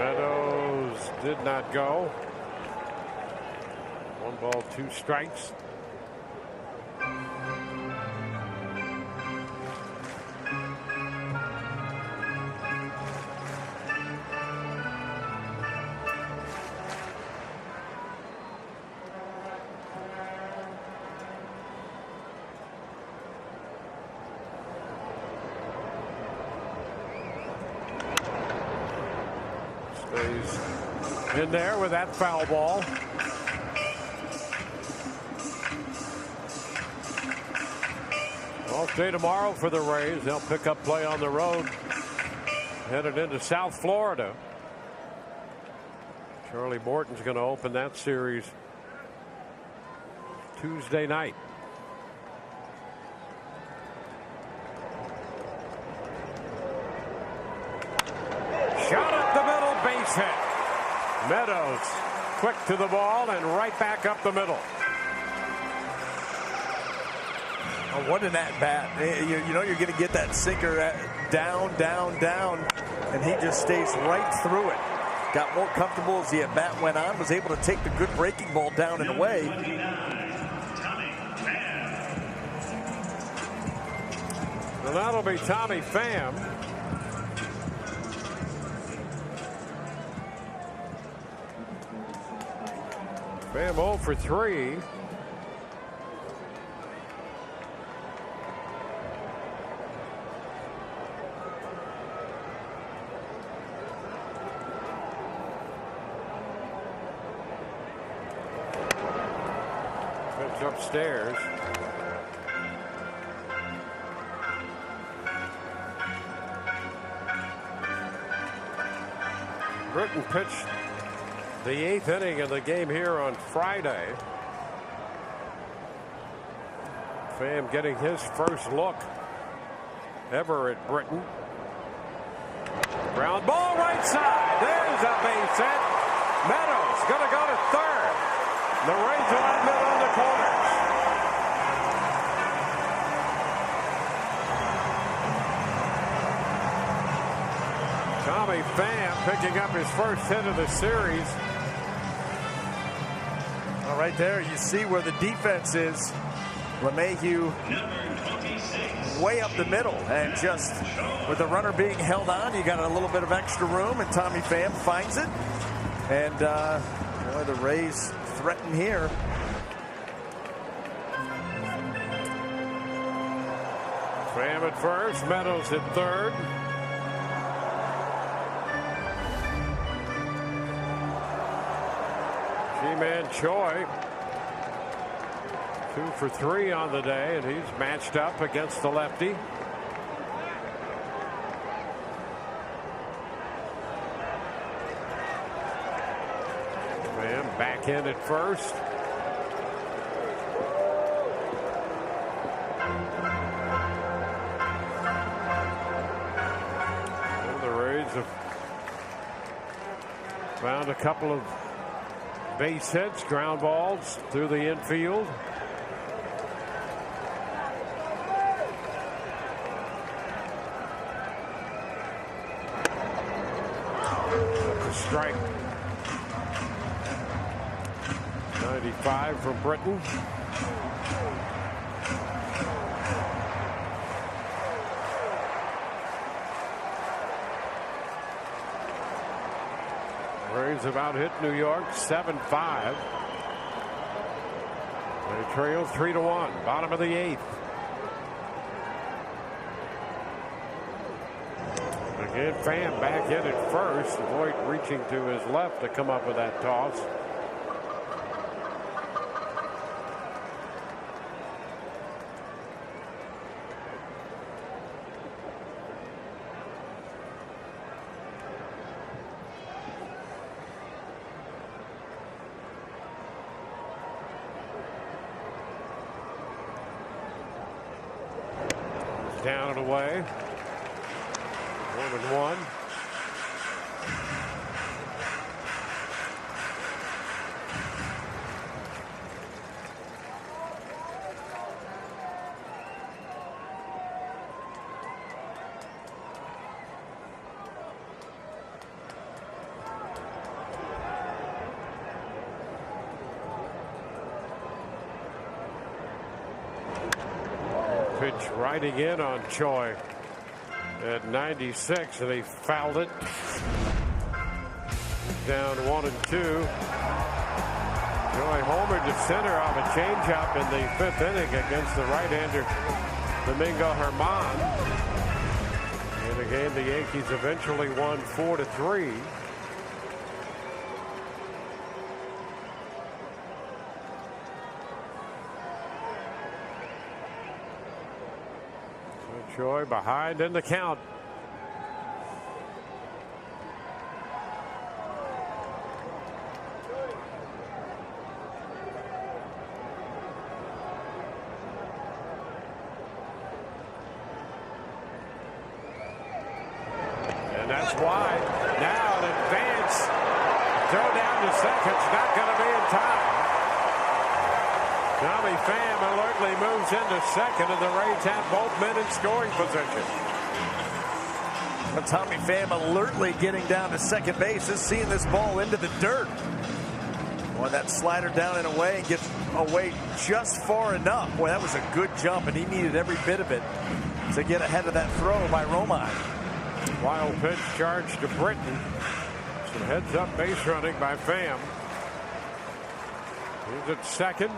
Meadows did not go. 1 ball, 2 strikes. Stays in there with that foul ball. Off day tomorrow for the Rays. They'll pick up play on the road, headed into South Florida. Charlie Morton's going to open that series Tuesday night. Shot up the middle, base hit. Meadows quick to the ball and right back up the middle. Oh, what an at-bat. You know you're going to get that sinker down, down, down, and he just stays right through it. Got more comfortable as the at-bat went on, was able to take the good breaking ball down and away. Well, that'll be Tommy Pham. Pham 0 for 3. Pitch upstairs. Britton pitched the 8th inning of the game here on Friday. Pham getting his first look ever at Britton. Ground ball right side. There's a base hit. Meadows going to go to third. The Rays will admit on the corners. Tommy Pham picking up his first hit of the series. Well, right there, you see where the defense is. LeMahieu way up the middle, and just with the runner being held on, you got a little bit of extra room, and Tommy Pham finds it. And boy, the Rays threaten here. Pham at first, Meadows at third. Ji-Man Choi 2 for 3 on the day, and he's matched up against the lefty. Pham back in at first. And the Rays have found a couple of base hits, ground balls through the infield. That's a strike. 95 from Britton. Rays have out hit New York 7-5. They trail 3-1. Bottom of the 8th. Again, Pham back in at first. Voigt reaching to his left to come up with that toss. Down and away. 1-1. Pitch riding in on Choi at 96, and he fouled it. Down 1-2. Choi homered to center off a changeup in the 5th inning against the right-hander Domingo Germán. In a game the Yankees eventually won 4-3. Choi behind in the count. And that's wide. Now an advance. Throw down to second. It's not going to be in time. Tommy Pham alertly moves into second, and the Rays have both men in scoring position. But Tommy Pham alertly getting down to second base is seeing this ball into the dirt. Boy, that slider down and away and gets away just far enough. Boy, that was a good jump, and he needed every bit of it to get ahead of that throw by Romine. Wild pitch charge to Britton. Some heads-up base running by Pham. He's at second.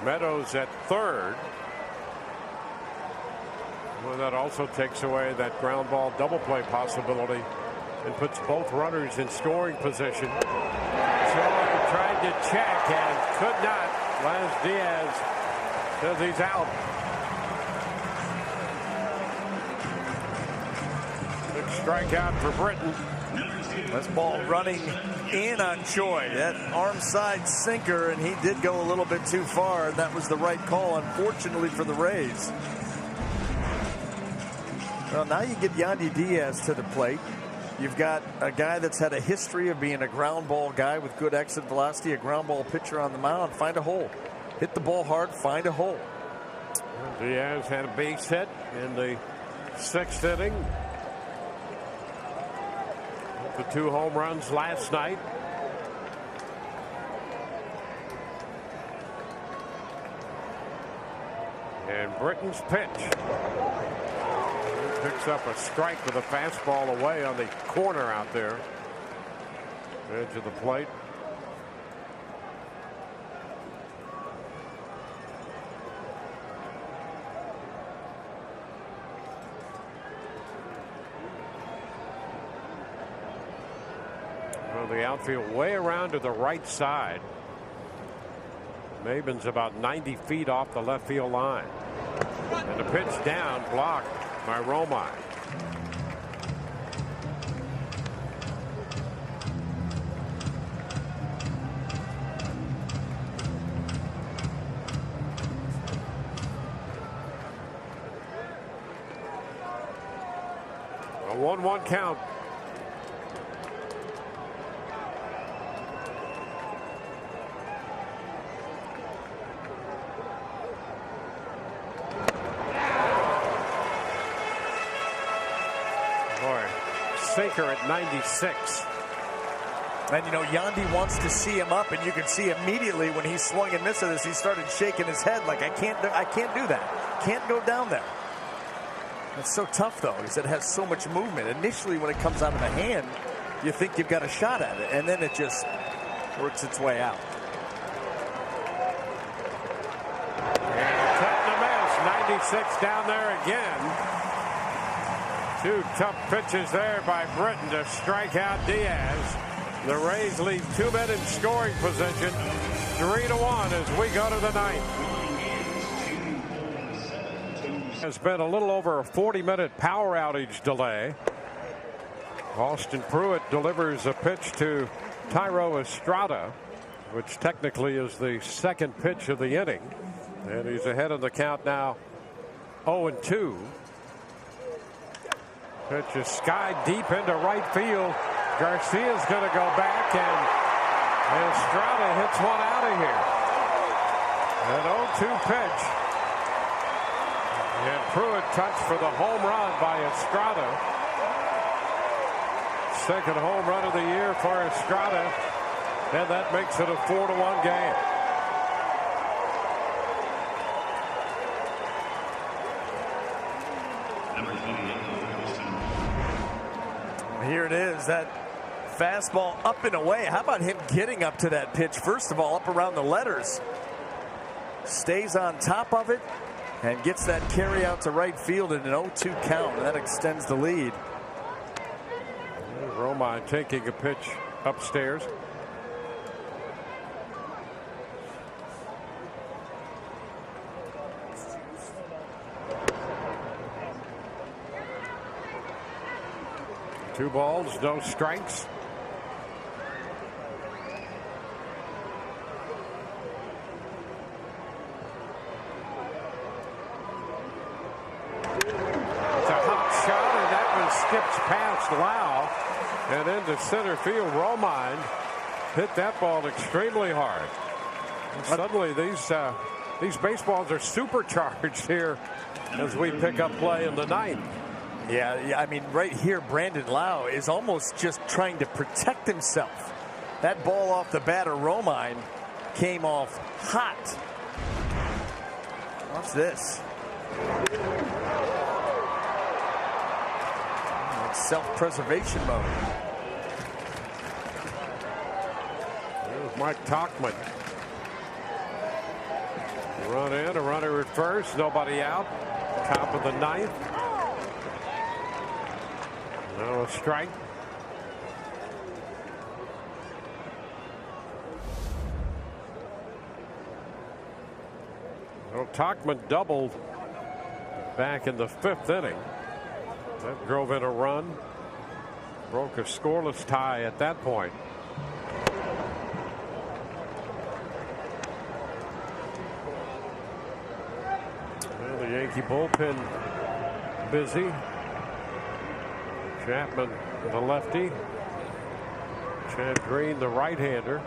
Meadows at third. Well, that also takes away that ground ball double play possibility and puts both runners in scoring position. Choi tried to check and could not. Laz Diaz says he's out. Big strikeout for Britton. This ball running in on Choi. That arm side sinker, and he did go a little bit too far, and that was the right call, unfortunately, for the Rays. Well, now you get Yandy Diaz to the plate. You've got a guy that's had a history of being a ground ball guy with good exit velocity, a ground ball pitcher on the mound. Find a hole. Hit the ball hard, find a hole. Diaz had a base hit in the 6th inning. The 2 home runs last night. And Britton's pitch. He picks up a strike with a fastball away on the corner out there. Edge of the plate. The outfield way around to the right side. Maben's about 90 feet off the left field line. And the pitch down, blocked by Romine. A 1-1 count. Sinker at 96. And you know, Yandy wants to see him up, and you can see immediately when he swung and missed this, he started shaking his head like, I can't do that. Can't go down there. It's so tough though, because it has so much movement. Initially, when it comes out of the hand, you think you've got a shot at it, and then it just works its way out. And a cut and a miss. 96 down there again. 2 tough pitches there by Britton to strike out Diaz. The Rays lead 2 men in scoring position, 3-1 as we go to the 9th. Has been a little over a 40-minute power outage delay. Austin Pruitt delivers a pitch to Thairo Estrada, which technically is the 2nd pitch of the inning. And he's ahead of the count now, 0-2. Pitch is sky deep into right field. Garcia's going to go back, and Estrada hits one out of here. An 0-2 pitch. And Pruitt touched for the home run by Estrada. 2nd home run of the year for Estrada. And that makes it a 4-1 game. it is, that fastball up and away. How about him getting up to that pitch? First of all, up around the letters. Stays on top of it and gets that carry out to right field in an 0-2 count. And that extends the lead. Romine taking a pitch upstairs. Two balls, no strikes. It's a hot shot, and that one skips past Lau and into center field. Romine hit that ball extremely hard. And suddenly these baseballs are supercharged here as we pick up play in the ninth. Yeah, I mean, right here, Brandon Lau is almost just trying to protect himself. That ball off the bat of Romine came off hot. Watch this. Self-preservation mode. There's Mike Tauchman. Run in, a runner at first, nobody out. Top of the ninth. Now a strike. Well, Tauchman doubled back in the fifth inning. That drove in a run. Broke a scoreless tie at that point. Well, the Yankee bullpen busy. Chapman, the lefty. Chad Green, the right-hander.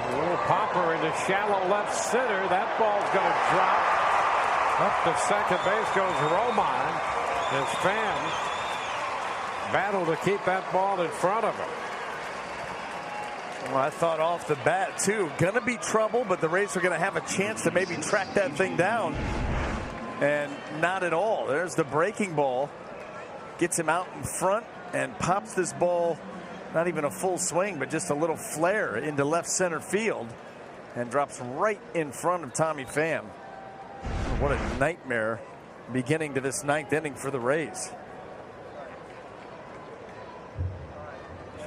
A little popper into shallow left center. That ball's going to drop. Up to second base goes Romine. As fans battle to keep that ball in front of him. Well, I thought off the bat, too. Going to be trouble, but the Rays are going to have a chance to maybe track that thing down. And not at all. There's the breaking ball. Gets him out in front and pops this ball, not even a full swing, but just a little flare into left center field. And drops right in front of Tommy Pham. What a nightmare beginning to this ninth inning for the Rays.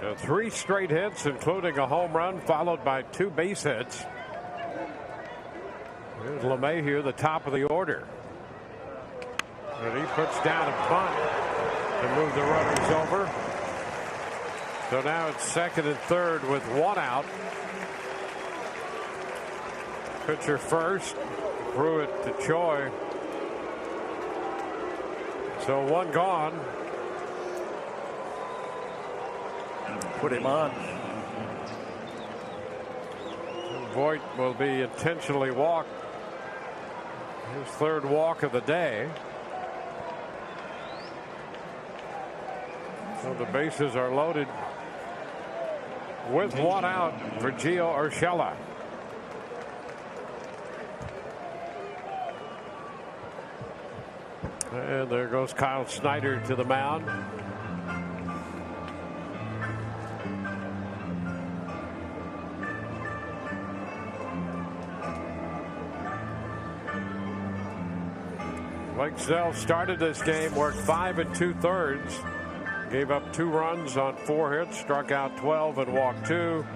So 3 straight hits, including a home run, followed by 2 base hits. Here's LeMahieu, the top of the order. And he puts down a bunt to move the runners over. So now it's second and third with 1 out. Pitcher first, Pruitt to Choi. So 1 gone. Put him on. Voit will be intentionally walked. His 3rd walk of the day. So the bases are loaded with 1 out for Gio Urshela. And there goes Kyle Snyder to the mound. Blake Snell started this game, worked 5 2/3, gave up 2 runs on 4 hits, struck out 12 and walked 2.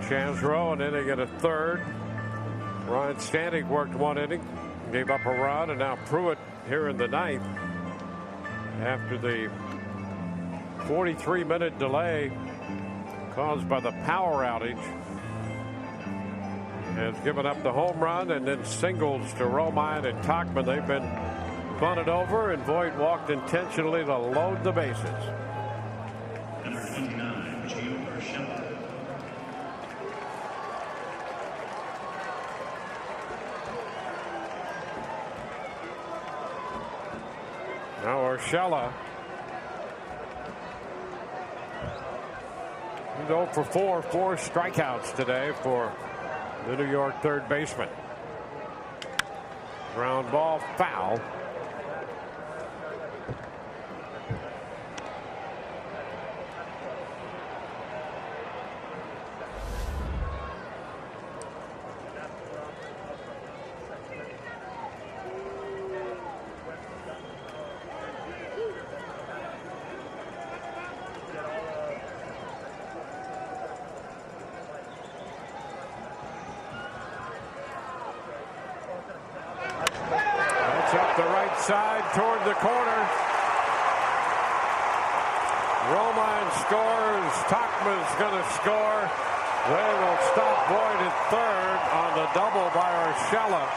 Chance Rowe an inning and a third. Ryan Stanek worked 1 inning, gave up a run, and now Pruitt here in the ninth after the 43-minute delay caused by the power outage. Has given up the home run and then singles to Romine and Tauchman. They've been bunted over, and Voit walked intentionally to load the bases. Number 29, Gio Urshela. Now Urshela. He's 0 for 4 strikeouts today for the New York third baseman. Ground ball, foul. Up the right side toward the corner. Romine scores. Tachman's going to score. They will stop Boyd at third on the double by Urshela.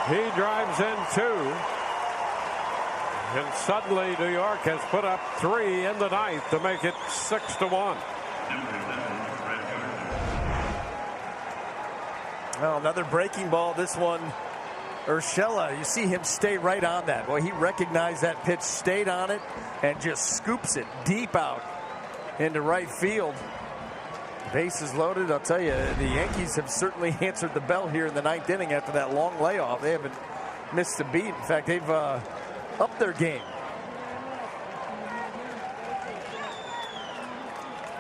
He drives in two. And suddenly New York has put up 3 in the ninth to make it 6-1. Well, another breaking ball. This one, Urshela, you see him stay right on that. Well, he recognized that pitch, stayed on it, and just scoops it deep out into right field. Bases loaded. I'll tell you, the Yankees have certainly answered the bell here in the ninth inning after that long layoff. They haven't missed a beat. In fact, they've upped their game.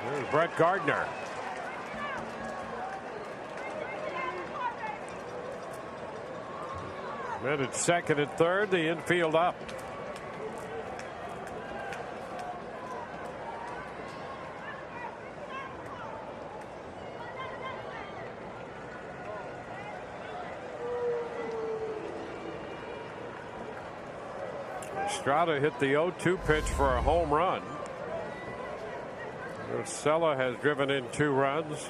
There's Brett Gardner. And at second and third, the infield up. Estrada hit the 0-2 pitch for a home run. Urshela has driven in 2 runs.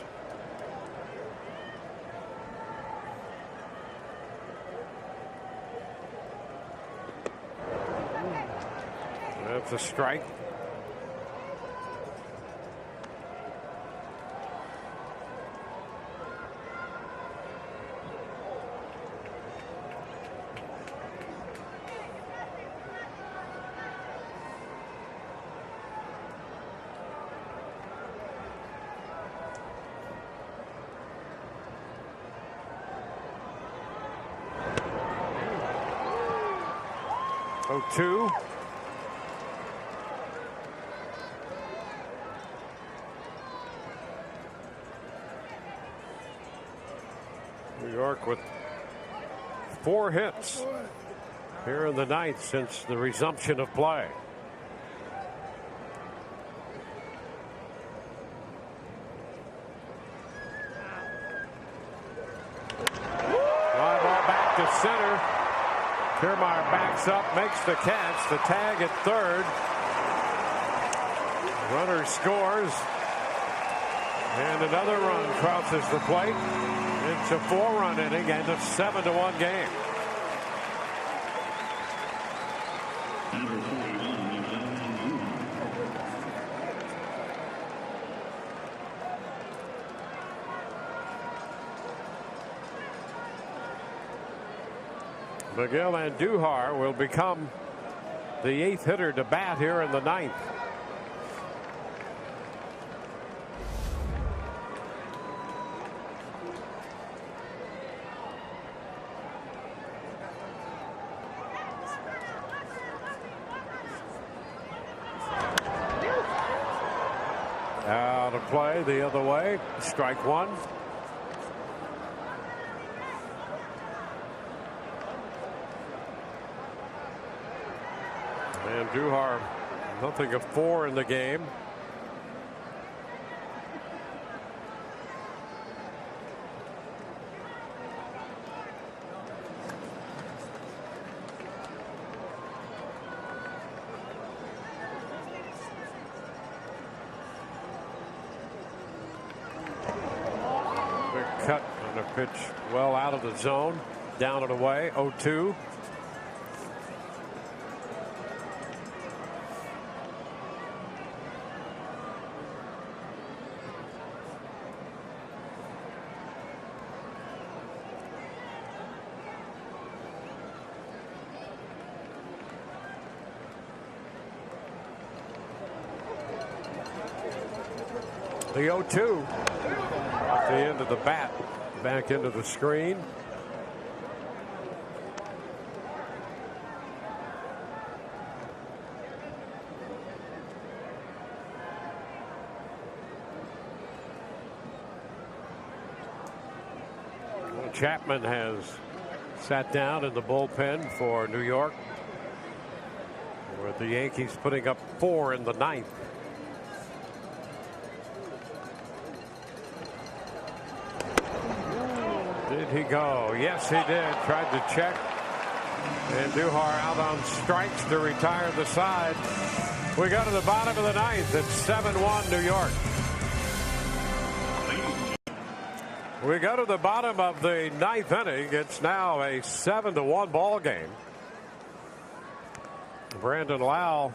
That's a strike. Oh, 2. New York with 4 hits here in the ninth since the resumption of play. Fly ball back to center. Kiermaier backs up, makes the catch. The tag at third. Runner scores. And another run crosses the plate. It's a 4-run inning and a 7-1 game. Number 41, Miguel Andujar will become the 8th hitter to bat here in the ninth. Out of play the other way. Strike 1. Andujar, nothing of 4 in the game. Cut on a pitch well out of the zone, down and away. 0-2. The 0-2. At the end of the bat, back into the screen. Chapman has sat down in the bullpen for New York, with the Yankees putting up 4 in the 9th. Did he go? Yes, he did. Tried to check. And Duhar out on strikes to retire the side. We go to the bottom of the 9th. It's 7-1 New York. We go to the bottom of the 9th inning. It's now a 7-1 ball game. Brandon Lau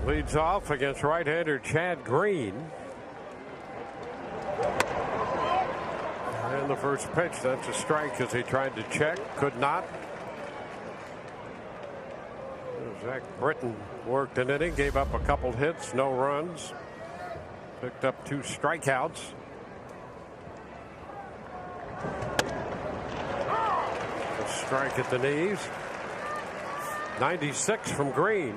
leads off against right-hander Chad Green. And the first pitch, that's a strike as he tried to check, could not. Zach Britton worked an inning, gave up a couple hits, no runs, picked up 2 strikeouts. A strike at the knees. 96 from Green.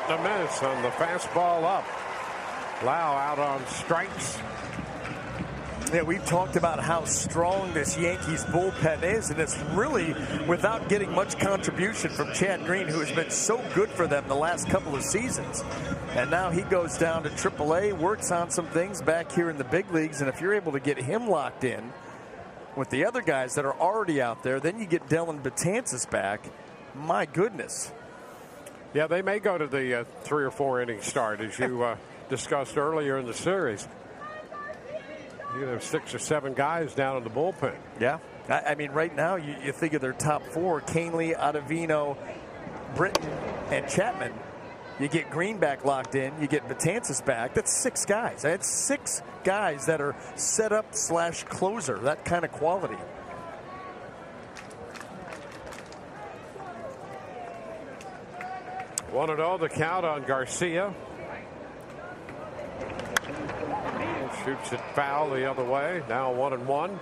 A miss on the fastball up. Lau out on strikes. Yeah, we've talked about how strong this Yankees bullpen is, and it's really without getting much contribution from Chad Green, who has been so good for them the last couple of seasons. And now he goes down to AAA, works on some things back here in the big leagues, and if you're able to get him locked in with the other guys that are already out there, then you get Dellin Betances back. My goodness. Yeah, they may go to the 3 or 4 inning start, as you discussed earlier in the series. You have 6 or 7 guys down in the bullpen. Yeah, I mean, right now you think of their top 4: Canely, Ottavino, Britton, and Chapman. You get Green back locked in. You get Betances back. That's 6 guys. That's 6 guys that are set up / closer. That kind of quality. One and all the count on Garcia. Shoots it foul the other way. Now 1-1.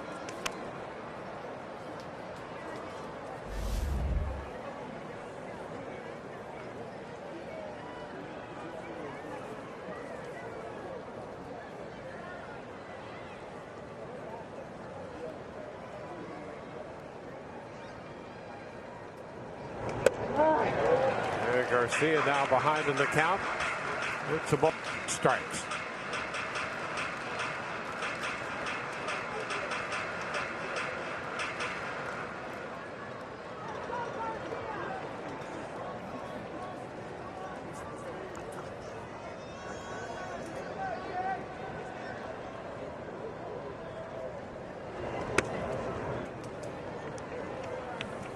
Garcia now behind in the count. It's a ball. Strikes.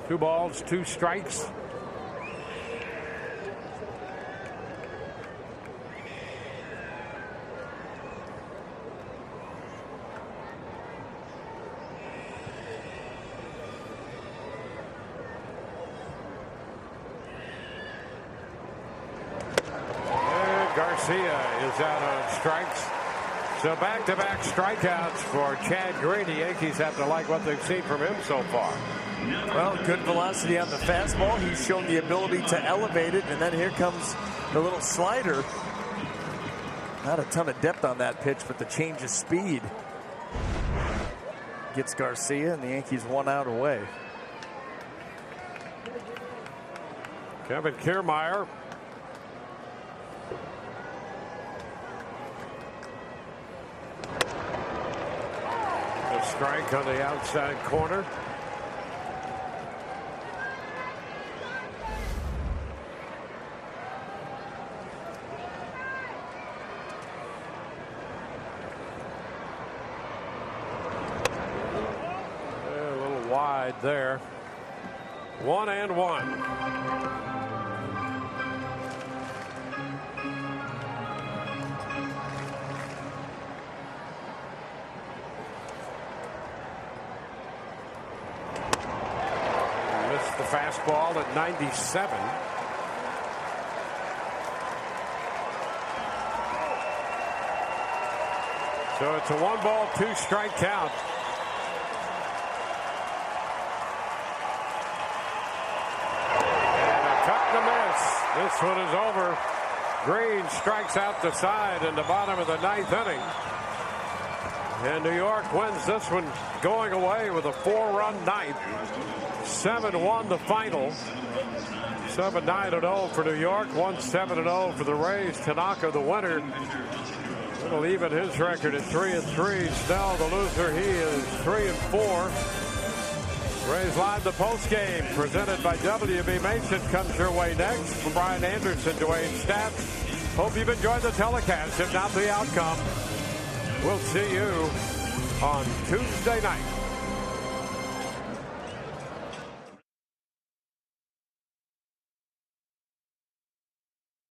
Two balls, 2 strikes. Garcia is out on strikes. So back-to-back strikeouts for Chad Green. The Yankees have to like what they've seen from him so far. Well, good velocity on the fastball. He's shown the ability to elevate it, and then here comes the little slider. Not a ton of depth on that pitch, but the change of speed gets Garcia, and the Yankees 1 out away. Kevin Kiermaier. A strike on the outside corner. A little wide there. 1-1. The fastball at 97. So it's a 1-ball, 2-strike count. This one is over. Green strikes out the side in the bottom of the 9th inning. And New York wins this one going away with a 4-run ninth. 7-1 the final. 7-9-0 for New York. 1-7-0 for the Rays. Tanaka the winner. It'll even his record at 3-3. Snell the loser. He is 3-4. Rays Live, the post game presented by WB Mason, comes your way next. From Brian Anderson, Dwayne Stats. Hope you've enjoyed the telecast, if not the outcome. We'll see you on Tuesday night.